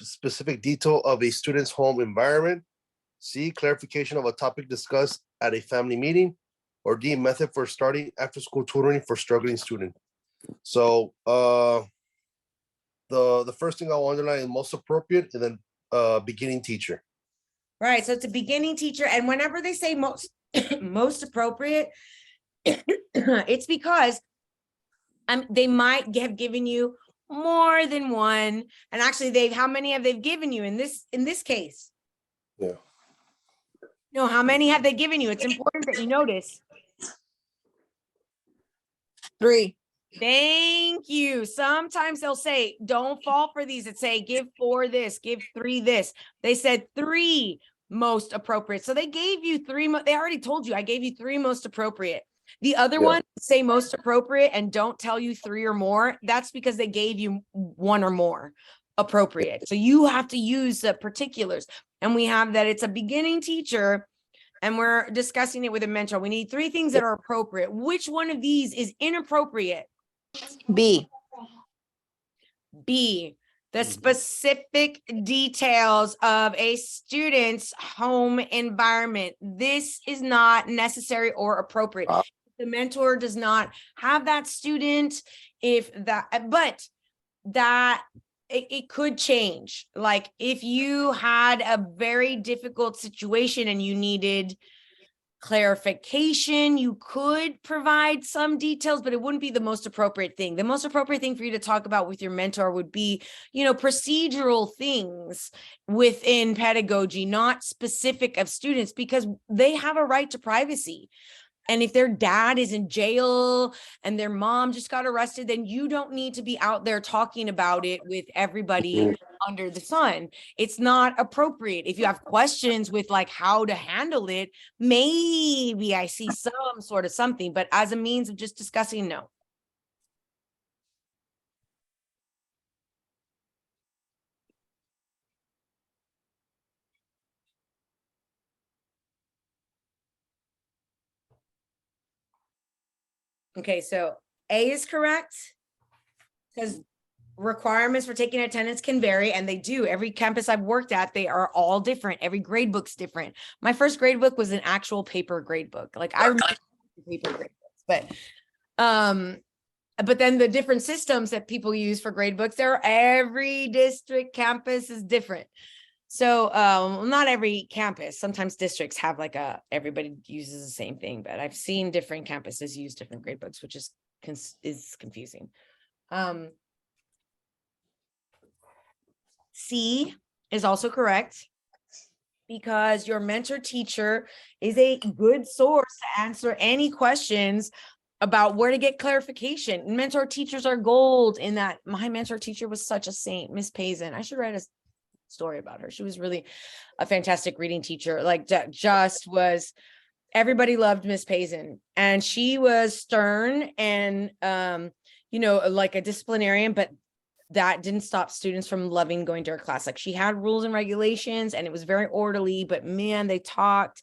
specific detail of a student's home environment. C, clarification of a topic discussed at a family meeting. Or D, method for starting after school tutoring for struggling student. So the first thing I'll underline is most appropriate, and then beginning teacher. Right. So it's a beginning teacher. And whenever they say most most appropriate, it's because they might have given you more than one. And actually, how many have they given you in this case? Yeah. No, how many have they given you? It's important that you notice. 3. Thank you. Sometimes they'll say, don't fall for these. It say, give 4 this, give 3 this. They said 3 most appropriate. So they gave you 3. They already told you, I gave you 3 most appropriate. The other one say most appropriate and don't tell you 3 or more. That's because they gave you 1 or more appropriate. So you have to use the particulars. And we have that it's a beginning teacher and we're discussing it with a mentor. We need 3 things that are appropriate. Which one of these is inappropriate? B. B, the specific details of a student's home environment. This is not necessary or appropriate. The mentor does not have that student, it could change. Like if you had a very difficult situation and you needed clarification, you could provide some details, but it wouldn't be the most appropriate thing. The most appropriate thing for you to talk about with your mentor would be, procedural things within pedagogy, not specific of students, because they have a right to privacy. And if their dad is in jail and their mom just got arrested, then you don't need to be out there talking about it with everybody under the sun. It's not appropriate. If you have questions with like how to handle it, maybe I see some sort of something, but as a means of just discussing, no. Okay, so A is correct because requirements for taking attendance can vary, and they do. Every campus I've worked at, they are all different. Every grade book's different. My first grade book was an actual paper grade book. Like I remember paper grade books, but then the different systems that people use for grade books, every district campus is different. So not every campus, sometimes districts have like everybody uses the same thing, but I've seen different campuses use different grade books, which is confusing. C is also correct because your mentor teacher is a good source to answer any questions about where to get clarification. Mentor teachers are gold in that. My mentor teacher was such a saint, Miss Payson. I should write a story about her. She was really a fantastic reading teacher. Like everybody loved Miss Payson, and she was stern and like a disciplinarian, but that didn't stop students from loving going to her class. Like she had rules and regulations and it was very orderly, but man, they talked.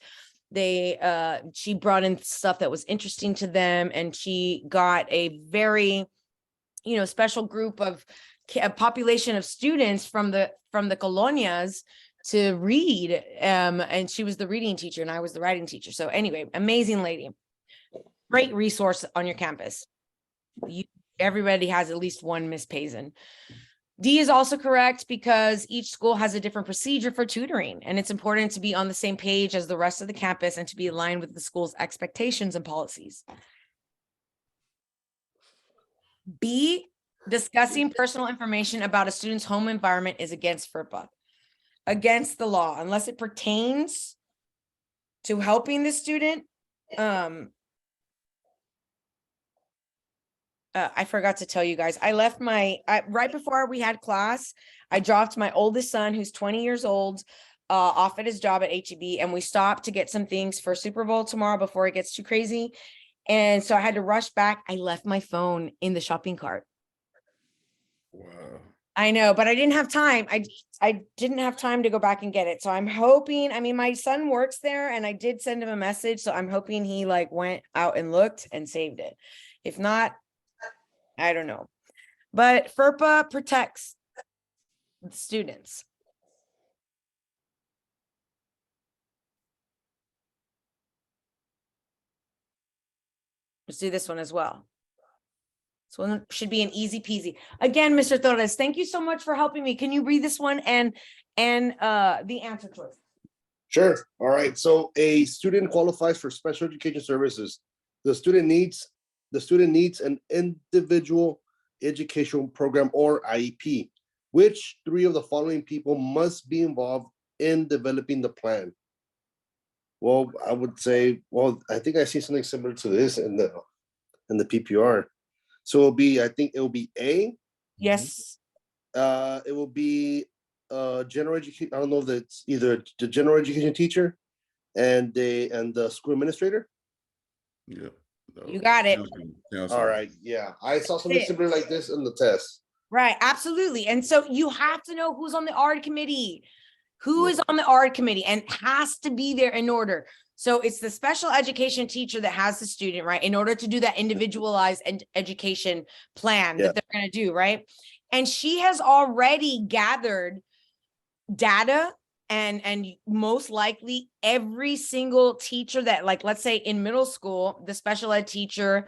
She brought in stuff that was interesting to them, and she got a very, special group of a population of students from the colonias to read. And she was the reading teacher and I was the writing teacher. So anyway, amazing lady, great resource on your campus. Everybody has at least one Miss Payson. D is also correct because each school has a different procedure for tutoring, and it's important to be on the same page as the rest of the campus and to be aligned with the school's expectations and policies. B, discussing personal information about a student's home environment is against FERPA, against the law, unless it pertains to helping the student. I forgot to tell you guys, I left right before we had class, I dropped my oldest son, who's 20 years old, off at his job at HEB, and we stopped to get some things for Super Bowl tomorrow before it gets too crazy. And so I had to rush back. I left my phone in the shopping cart. Wow. I know, but I didn't have time. I didn't have time to go back and get it. So I'm hoping, I mean, my son works there and I did send him a message. So I'm hoping he like went out and looked and saved it. If not, I don't know. But FERPA protects the students. Let's do this one as well. This one should be an easy peasy. Again, Mr. Torres, thank you so much for helping me. Can you read this one and the answer choice? Sure. All right. So a student qualifies for special education services. The student needs an individual educational program or IEP. Which three of the following people must be involved in developing the plan? Well, I would say, well, I think I see something similar to this in the PPR. So I think it will be A. Yes. It will be general education. I don't know if it's either the general education teacher and the school administrator. Yeah. No, You got it. counseling. All right. Yeah. I saw something it. similar like this in the test. Right, absolutely. And so you have to know who's on the ARD committee. Who is on the ARD committee and has to be there in order. So it's the special education teacher that has the student, right? In order to do that individualized education plan that they're going to do, right? And she has already gathered data and most likely every single teacher that, like, let's say in middle school, the special ed teacher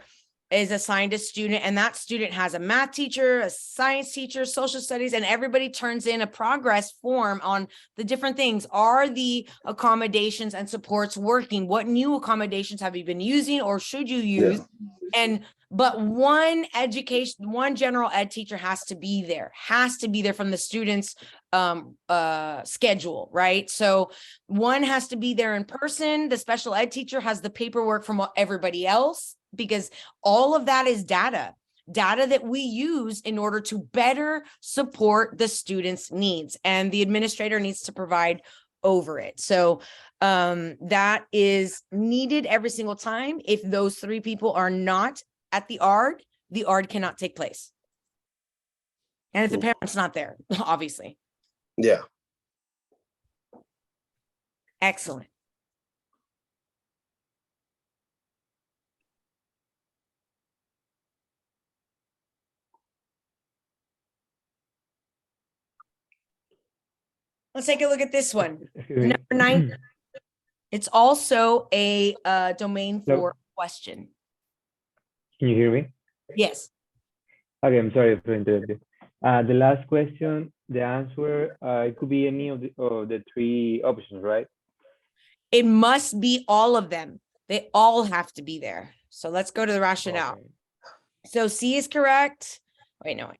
is assigned a student and that student has a math teacher, a science teacher, social studies, and everybody turns in a progress form on the different things. Are the accommodations and supports working? What new accommodations have you been using or should you use? But one general ed teacher has to be there from the students' schedule, right? So one has to be there in person. The special ed teacher has the paperwork from everybody else, because all of that is data that we use in order to better support the students' needs, and the administrator needs to provide over it. So that is needed every single time. If those three people are not at the ARD cannot take place. And if the parent's not there, obviously. Yeah. Excellent. Let's take a look at this one. Number 9. It's also a domain for question. Can you hear me? Yes. Okay, I'm sorry for interrupting. The last question, the answer, it could be any of the three options, right? It must be all of them. They all have to be there. So let's go to the rationale. Okay. So C is correct. Wait, no.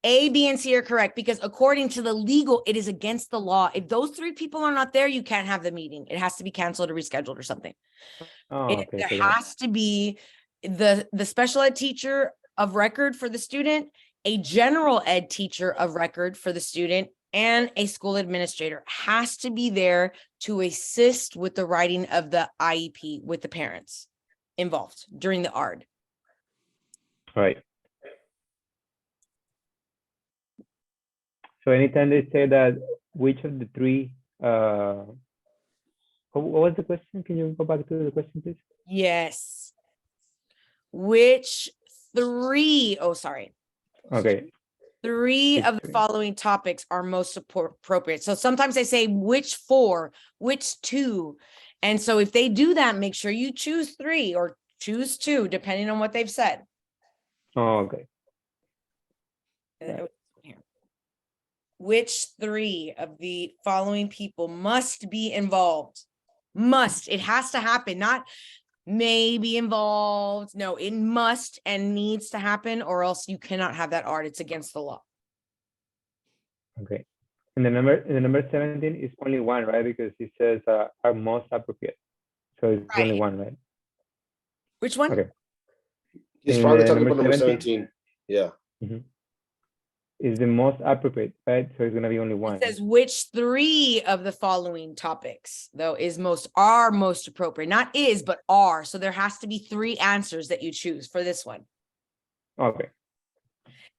A, B, and C are correct because according to the legal, it is against the law. If those three people are not there, you can't have the meeting. It has to be canceled or rescheduled or something. Oh, okay. There has to be the special ed teacher of record for the student, a general ed teacher of record for the student, and a school administrator has to be there to assist with the writing of the IEP with the parents involved during the ARD. Right. So anytime they say that, which of the three, what was the question? Can you go back to the question, please? Yes. Which three, Okay. Three of the following topics are most appropriate. So sometimes they say which 4, which 2. And so if they do that, make sure you choose 3 or choose 2, depending on what they've said. Oh, okay. Which 3 of the following people must be involved? Must. It has to happen, not may be involved. No, it must and needs to happen, or else you cannot have that ARD. It's against the law. Okay. And the number 17 is only one, right? Because it says are most appropriate. So it's Right. only one, right? Which one? Okay. He's And probably the talking number about number 17? 17. Yeah. Is the most appropriate, right? So it's gonna be only one. It says which 3 of the following topics, though, are most appropriate. Not is, but are. So there has to be 3 answers that you choose for this one. Okay.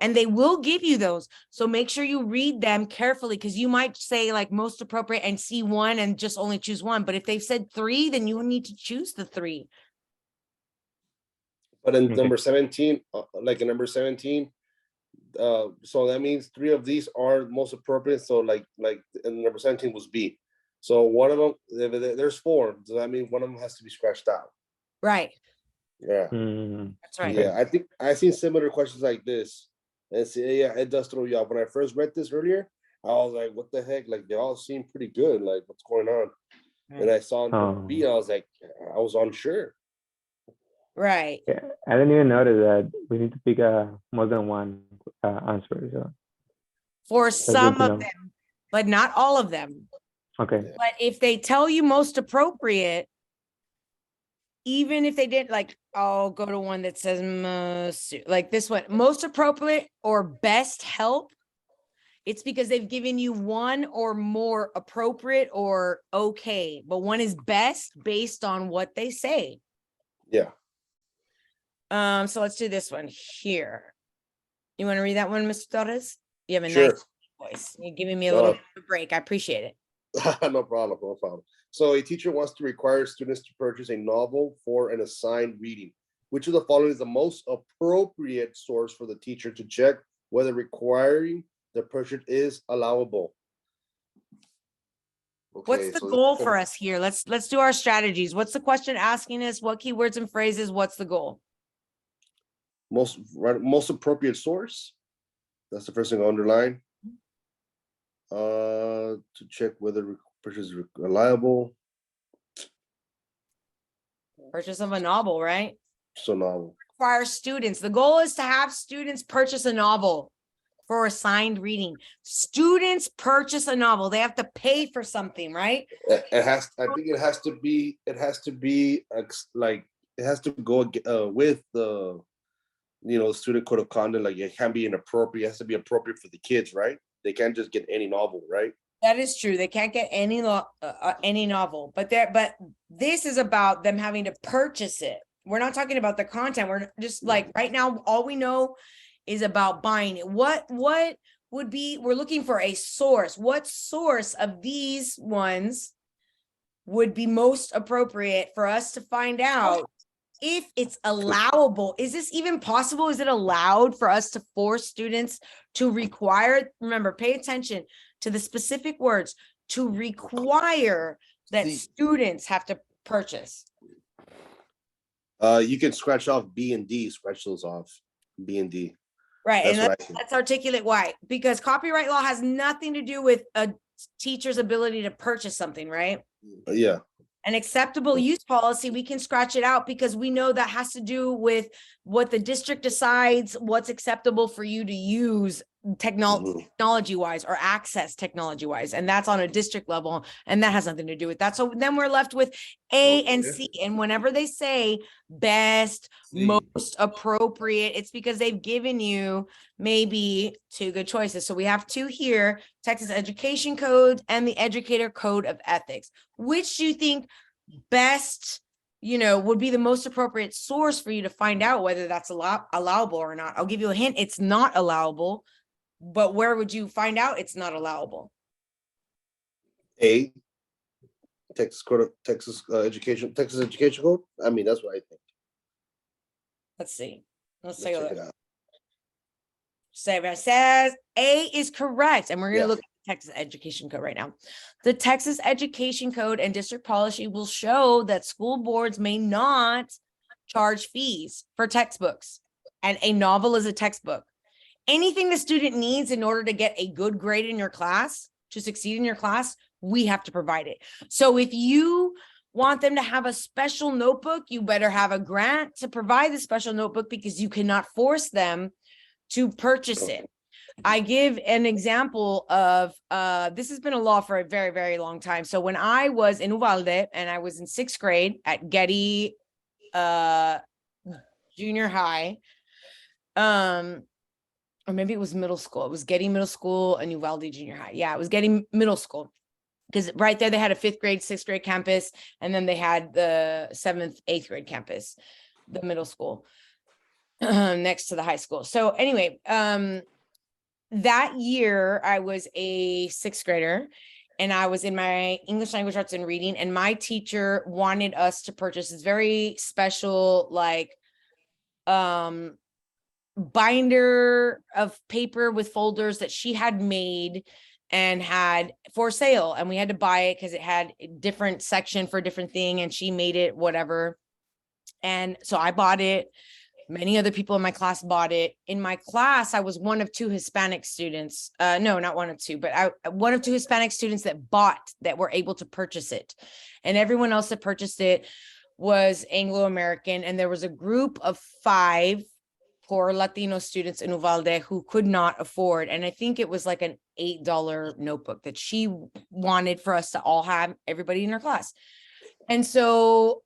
And they will give you those. So make sure you read them carefully, because you might say like most appropriate and see one and just only choose one. But if they've said 3, then you need to choose the 3. But in Okay. number 17, like in number 17, so that means 3 of these are most appropriate. So like in number 17 was B. So one of them, there's 4. Does that mean one of them has to be scratched out? Right. Yeah. That's right. Yeah, I think I've seen similar questions like this. And see, yeah, it does throw you off. When I first read this earlier, I was like, what the heck? Like, they all seem pretty good. Like, what's going on? And I saw B, I was like, I was unsure. Right. Yeah, I didn't even notice that we need to pick more than one answer. So For good some to of know. them, but not all of them. Okay. But if they tell you most appropriate, even if they didn't, like, I'll go to one that says like this one, most appropriate or best help. It's because they've given you one or more appropriate or okay, but one is best based on what they say. Yeah. So let's do this one here. You want to read that one, Mr. Torres? You have a Sure. nice voice. You're giving me a little break. I appreciate it. No problem. No problem. So a teacher wants to require students to purchase a novel for an assigned reading. Which of the following is the most appropriate source for the teacher to check whether requiring the purchase is allowable? What's the goal for us here? Let's do our strategies. What's the question asking us? What keywords and phrases? What's the goal? Most appropriate source? That's the first thing I underline. To check whether purchase is reliable. Purchase of a novel, right? So novel. Require students. The goal is to have students purchase a novel for assigned reading. Students purchase a novel. They have to pay for something, right? I think it has to be like, it has to go with the, student code of conduct. Like, it can't be inappropriate. It has to be appropriate for the kids, right? They can't just get any novel, right? That is true. They can't get any novel, but this is about them having to purchase it. We're not talking about the content. We're just like right now, all we know is about buying it. What would be, we're looking for a source. What source of these ones would be most appropriate for us to find out if it's allowable? Is this even possible? Is it allowed for us to force students to require, remember, pay attention to the specific words, to require that students have to purchase? You can scratch off B and D, scratch those off, B and D. Right, That's and what I think. let's articulate why. Because copyright law has nothing to do with a teacher's ability to purchase something, right? Yeah. An acceptable use policy, we can scratch it out because we know that has to do with what the district decides, what's acceptable for you to use technology wise or access technology wise. And that's on a district level. And that has nothing to do with that. So then we're left with A and C. And whenever they say best, most appropriate, it's because they've given you maybe 2 good choices. So we have 2 here, Texas Education Code and the Educator Code of Ethics. Which do you think best, would be the most appropriate source for you to find out whether that's allowable or not? I'll give you a hint. It's not allowable, but where would you find out it's not allowable? A, Texas Education Code. I mean, that's what I think. Let's see. Let's Check take a it look. out. It says A is correct. And we're going to Yeah. look at the Texas Education Code right now. The Texas Education Code and district policy will show that school boards may not charge fees for textbooks. And a novel is a textbook. Anything the student needs in order to get a good grade in your class, to succeed in your class, we have to provide it. So if you want them to have a special notebook, you better have a grant to provide the special notebook because you cannot force them to purchase it. I give an example of, this has been a law for a very, very long time. So when I was in Uvalde and I was in 6th grade at Getty Junior High, or maybe it was middle school. It was Getty Middle School and Uvalde Junior High. Yeah, it was Getty Middle School. Because right there, they had a 5th grade, 6th grade campus, and then they had the 7th, 8th grade campus, the middle school. next to the high school. So anyway, that year I was a sixth grader and I was in my English language arts and reading, and my teacher wanted us to purchase this very special, like, binder of paper with folders that she had made and had for sale, and we had to buy it because it had a different section for a different thing, and she made it whatever. And so I bought it. Many other people in my class bought it. In my class, I was one of two Hispanic students. No, not one of two, but one of two Hispanic students that were able to purchase it. And everyone else that purchased it was Anglo-American. And there was a group of 5 poor Latino students in Uvalde who could not afford. And I think it was like an $8 notebook that she wanted for us to all have, everybody in her class. And so,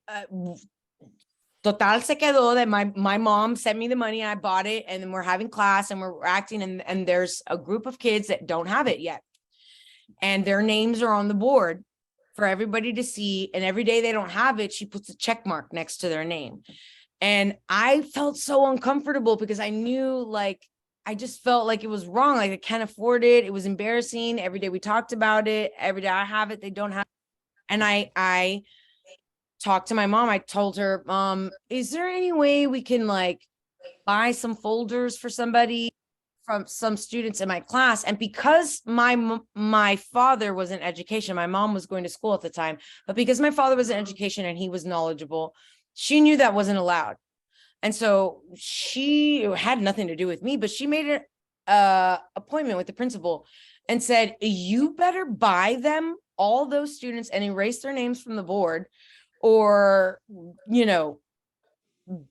total se quedó that my mom sent me the money and I bought it, and then we're having class and we're acting, and there's a group of kids that don't have it yet. And their names are on the board for everybody to see. And every day they don't have it, she puts a check mark next to their name. And I felt so uncomfortable because I knew, like, I just felt like it was wrong. Like, I can't afford it. It was embarrassing. Every day we talked about it. Every day I have it, they don't have it. And I talked to my mom. I told her, is there any way we can, like, buy some folders for somebody, from some students in my class? And because my father was in education, my mom was going to school at the time, but because my father was in education and he was knowledgeable, she knew that wasn't allowed. And so she had nothing to do with me, but she made an appointment with the principal and said, you better buy them, all those students, and erase their names from the board, or, you know,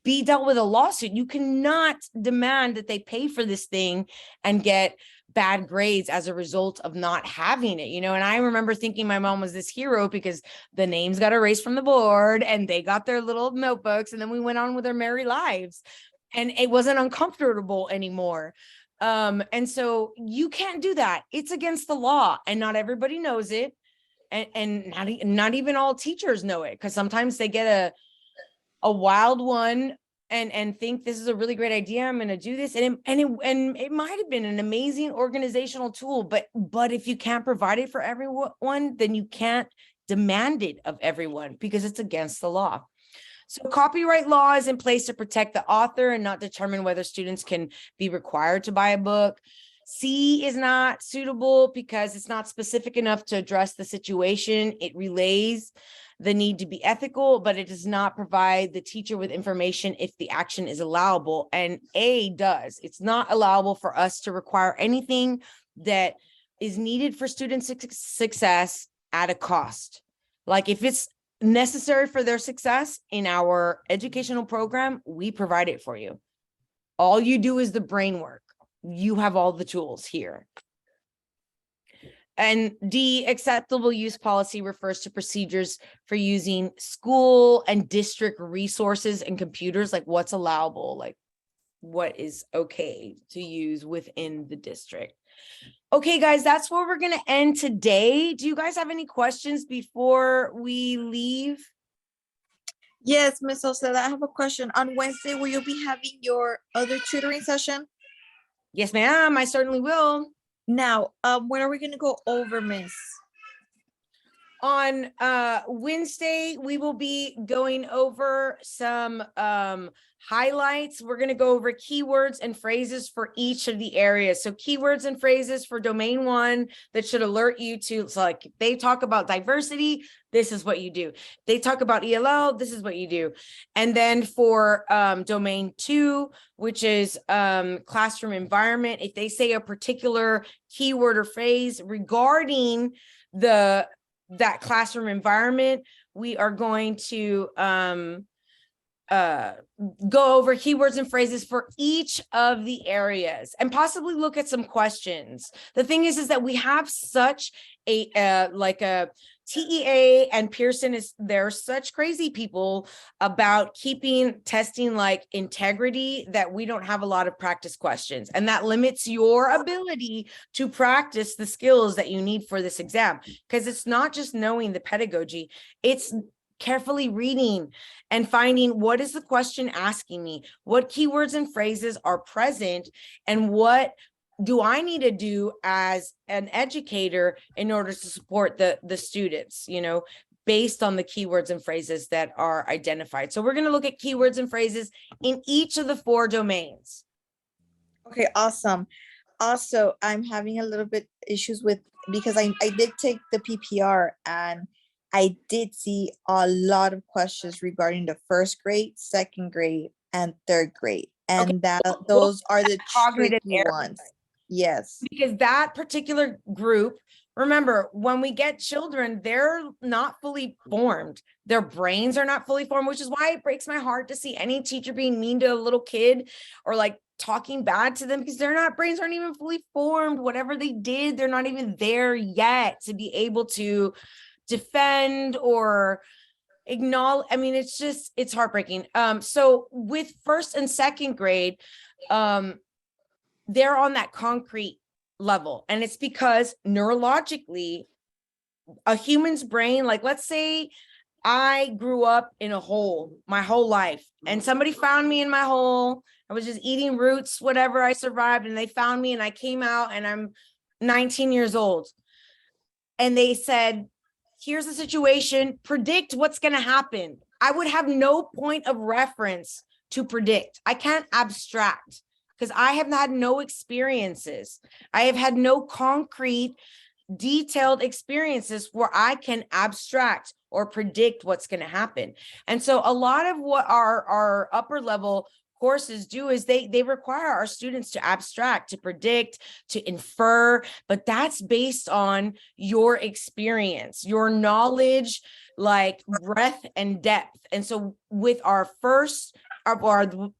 be dealt with a lawsuit. You cannot demand that they pay for this thing and get bad grades as a result of not having it, you know? And I remember thinking my mom was this hero because the names got erased from the board and they got their little notebooks, and then we went on with our merry lives, and it wasn't uncomfortable anymore. And so you can't do that. It's against the law, and not everybody knows it. And not even all teachers know it, because sometimes they get a wild one and think this is a really great idea. I'm going to do this. And it might have been an amazing organizational tool, but if you can't provide it for everyone, then you can't demand it of everyone because it's against the law. So copyright law is in place to protect the author and not determine whether students can be required to buy a book. C is not suitable because it's not specific enough to address the situation. It relays the need to be ethical, but it does not provide the teacher with information if the action is allowable. And A does. It's not allowable for us to require anything that is needed for student success at a cost. Like, if it's necessary for their success in our educational program, we provide it for you. All you do is the brain work. You have all the tools here. And D, acceptable use policy refers to procedures for using school and district resources and computers, like what's allowable, like what is okay to use within the district. Okay, guys, that's where we're going to end today. Do you guys have any questions before we leave? Yes, Miss Sauceda, I have a question. On Wednesday, will you be having your other tutoring session? Yes, ma'am, I certainly will. Now, when are we going to go over, Miss? On Wednesday, we will be going over some highlights. We're going to go over keywords and phrases for each of the areas. So keywords and phrases for domain 1 that should alert you to, so like they talk about diversity, this is what you do. They talk about ELL, this is what you do. And then for domain 2, which is classroom environment, if they say a particular keyword or phrase regarding that classroom environment, we are going to go over keywords and phrases for each of the areas and possibly look at some questions. The thing is that we have such a like a TEA and Pearson they're such crazy people about keeping testing like integrity that we don't have a lot of practice questions, and that limits your ability to practice the skills that you need for this exam, because it's not just knowing the pedagogy, it's carefully reading and finding what is the question asking me, what keywords and phrases are present, and what do I need to do as an educator in order to support the students, you know, based on the keywords and phrases that are identified. So we're going to look at keywords and phrases in each of the 4 domains. Okay, awesome. Also, I'm having a little bit issues with, because I did take the PPR and I did see a lot of questions regarding the 1st grade, 2nd grade, and 3rd grade. And that those are the Cognitive tricky error. ones. Yes. Because that particular group, remember, when we get children, they're not fully formed. Their brains are not fully formed, which is why it breaks my heart to see any teacher being mean to a little kid or like talking bad to them, because brains aren't even fully formed. Whatever they did, they're not even there yet to be able to defend or acknowledge. I mean, it's heartbreaking. So with 1st and 2nd grade, they're on that concrete level. And it's because neurologically, a human's brain, like let's say I grew up in a hole my whole life and somebody found me in my hole. I was just eating roots, whatever, I survived, and they found me and I came out and I'm 19 years old. And they said, here's the situation, predict what's going to happen. I would have no point of reference to predict. I can't abstract, because I have had no experiences. I have had no concrete, detailed experiences where I can abstract or predict what's going to happen. And so a lot of what our upper level courses do is they require our students to abstract, to predict, to infer, but that's based on your experience, your knowledge, like breadth and depth. And so with our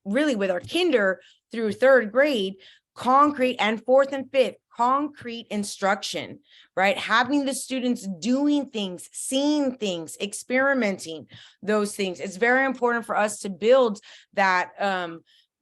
really with our kinder through 3rd grade, concrete, and 4th and 5th, concrete instruction, right? Having the students doing things, seeing things, experimenting those things. It's very important for us to build that,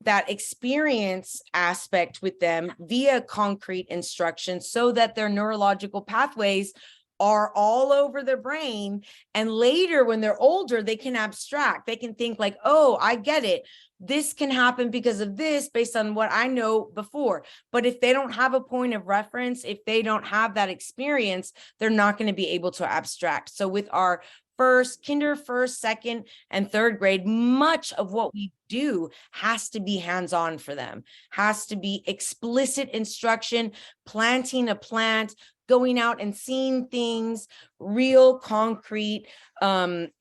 that experience aspect with them via concrete instruction so that their neurological pathways are all over their brain. And later, when they're older, they can abstract. They can think like, oh, I get it. This can happen because of this based on what I know before. But if they don't have a point of reference, if they don't have that experience, they're not going to be able to abstract. So with our kinder, 1st, 2nd, and 3rd grade, much of what we do has to be hands-on for them, has to be explicit instruction, planting a plant, going out and seeing things, real concrete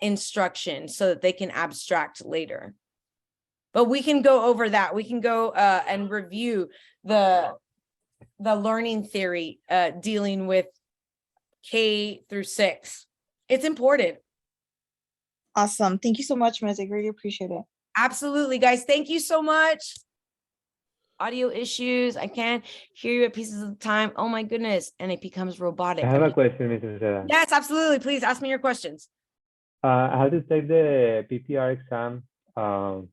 instruction so that they can abstract later. But we can go over that. We can go and review the learning theory dealing with K through 6. It's important. Awesome. Thank you so much, Ms. I really appreciate it. Absolutely, guys. Thank you so much. Audio issues. I can't hear you at pieces of the time. Oh my goodness. And it becomes robotic. I have a question, Mrs. Sauceda. Yes, absolutely. Please ask me your questions. I have to take the PPR exam. Can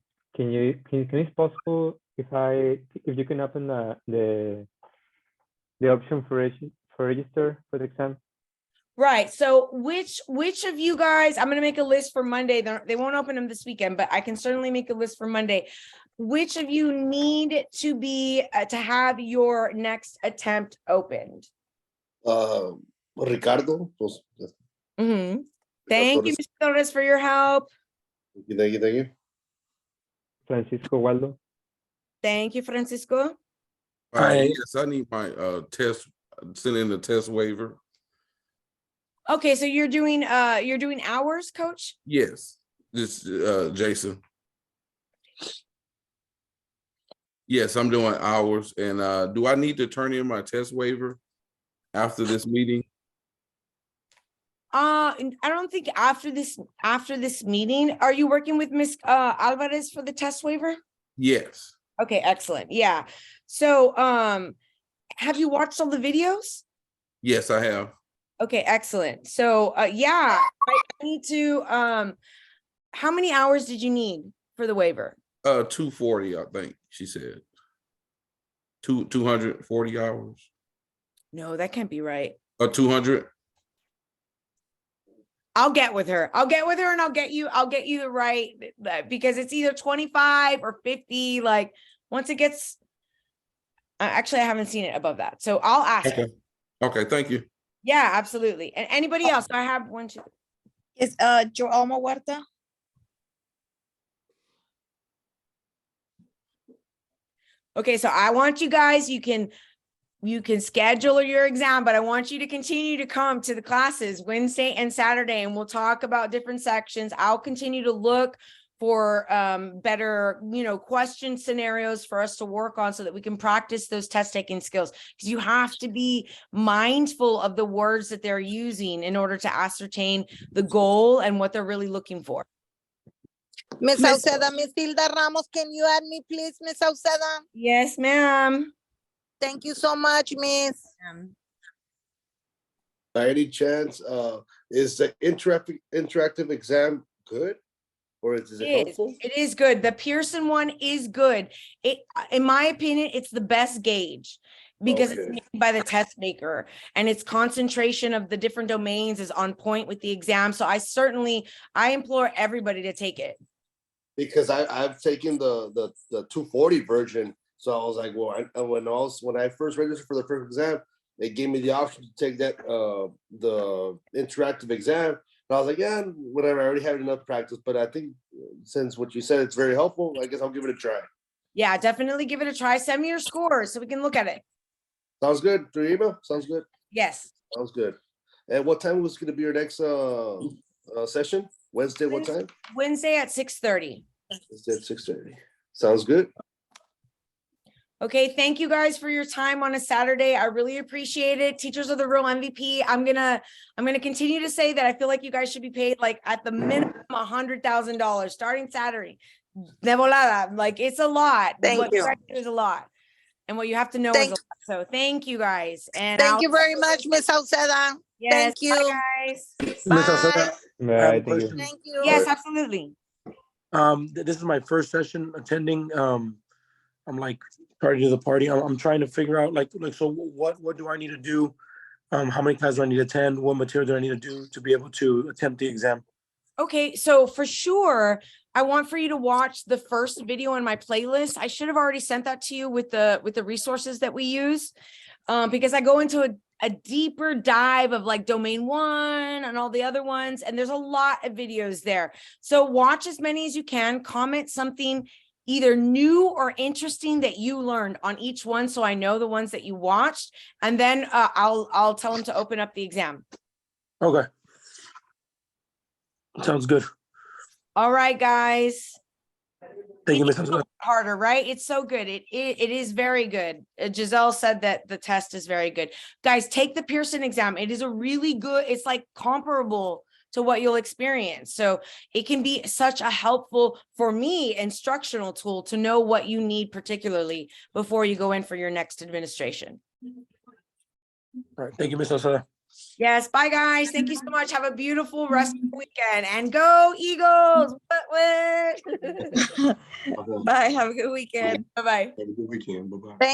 it's possible if you can open the option for register for the exam? Right. So which of you guys, I'm going to make a list for Monday. They won't open them this weekend, but I can certainly make a list for Monday. Which of you need to be to have your next attempt opened? Ricardo. Mm-hmm. Thank you, Mr. Torres, for your help. Thank you. Francisco Waldo. Thank you, Francisco. All right, yes, I need my test, send in the test waiver. Okay, so you're doing hours, coach? Yes, this Jason. Yes, I'm doing hours. And do I need to turn in my test waiver after this meeting? I don't think after this meeting. Are you working with Miss Alvarez for the test waiver? Yes. Okay, excellent. Yeah. So have you watched all the videos? Yes, I have. Okay, excellent. So yeah, I need to how many hours did you need for the waiver? 240, I think she said. 240 hours. No, that can't be right. 200. I'll get with her. I'll get with her and I'll get you the right, because it's either 25 or 50. Like once it gets, actually, I haven't seen it above that. So I'll ask her. Okay. Okay, thank you. Yeah, absolutely. And anybody else? I have one, two. Is Joelma Huerta? Okay, so I want you guys, you can schedule your exam, but I want you to continue to come to the classes Wednesday and Saturday, and we'll talk about different sections. I'll continue to look for better, question scenarios for us to work on so that we can practice those test taking skills. Because you have to be mindful of the words that they're using in order to ascertain the goal and what they're really looking for. Miss Miss- Sauceda, Miss Hilda Ramos, can you add me, please, Miss Sauceda? Yes, ma'am. Thank you so much, Miss. By any chance, is the interactive exam good? Or is it helpful? It is good. The Pearson one is good. In my opinion, it's the best gauge because it's Okay. made by the test maker, and its concentration of the different domains is on point with the exam. So I implore everybody to take it. Because I've taken the 240 version. So I was like, well, when I first registered for the first exam, they gave me the option to take that the interactive exam. And I was like, yeah, whatever. I already had enough practice, but I think since what you said, it's very helpful. I guess I'll give it a try. Yeah, definitely give it a try. Send me your scores so we can look at it. Sounds good. Through email. Sounds good. Yes. Sounds good. And what time was going to be your next session? Wednesday. What time? Wednesday at 6:30. Wednesday at 6:30. Sounds good. Okay, thank you guys for your time on a Saturday. I really appreciate it. Teachers are the real MVP. I'm gonna continue to say that I feel like you guys should be paid like at the minimum $100,000 starting Saturday. De volada, like it's a lot. Thank What you. guys do is a lot, and what you have to know is a Thank- lot. So thank you guys, and Thank you very much, Miss Sauceda. Yes, Thank you. bye, guys. Miss Bye. Sauceda, I have a Right, thank you. question. Thank you. Yes, absolutely. This is my first session attending. I'm like party to the party. I'm trying to figure out like so what do I need to do? How many classes do I need to attend? What material do I need to do to be able to attempt the exam? Okay, so for sure, I want for you to watch the first video in my playlist. I should have already sent that to you with the resources that we use, because I go into a deeper dive of like domain 1 and all the other ones, and there's a lot of videos there. So watch as many as you can. Comment something either new or interesting that you learned on each one, so I know the ones that you watched, and then I'll tell them to open up the exam. Okay. Sounds good. All right, guys. Thank you, Miss Sauceda. Harder, right? It's so good. It is very good. Giselle said that the test is very good. Guys, take the Pearson exam. It is a really good, it's like comparable to what you'll experience. So it can be such a helpful, for me, instructional tool to know what you need particularly before you go in for your next administration. All right. Thank you, Miss Sauceda. Yes, bye guys. Thank you so much. Have a beautiful rest of the weekend, and go Eagles. Bye. Have a good weekend. Bye-bye. Have a good weekend. Bye-bye. Thank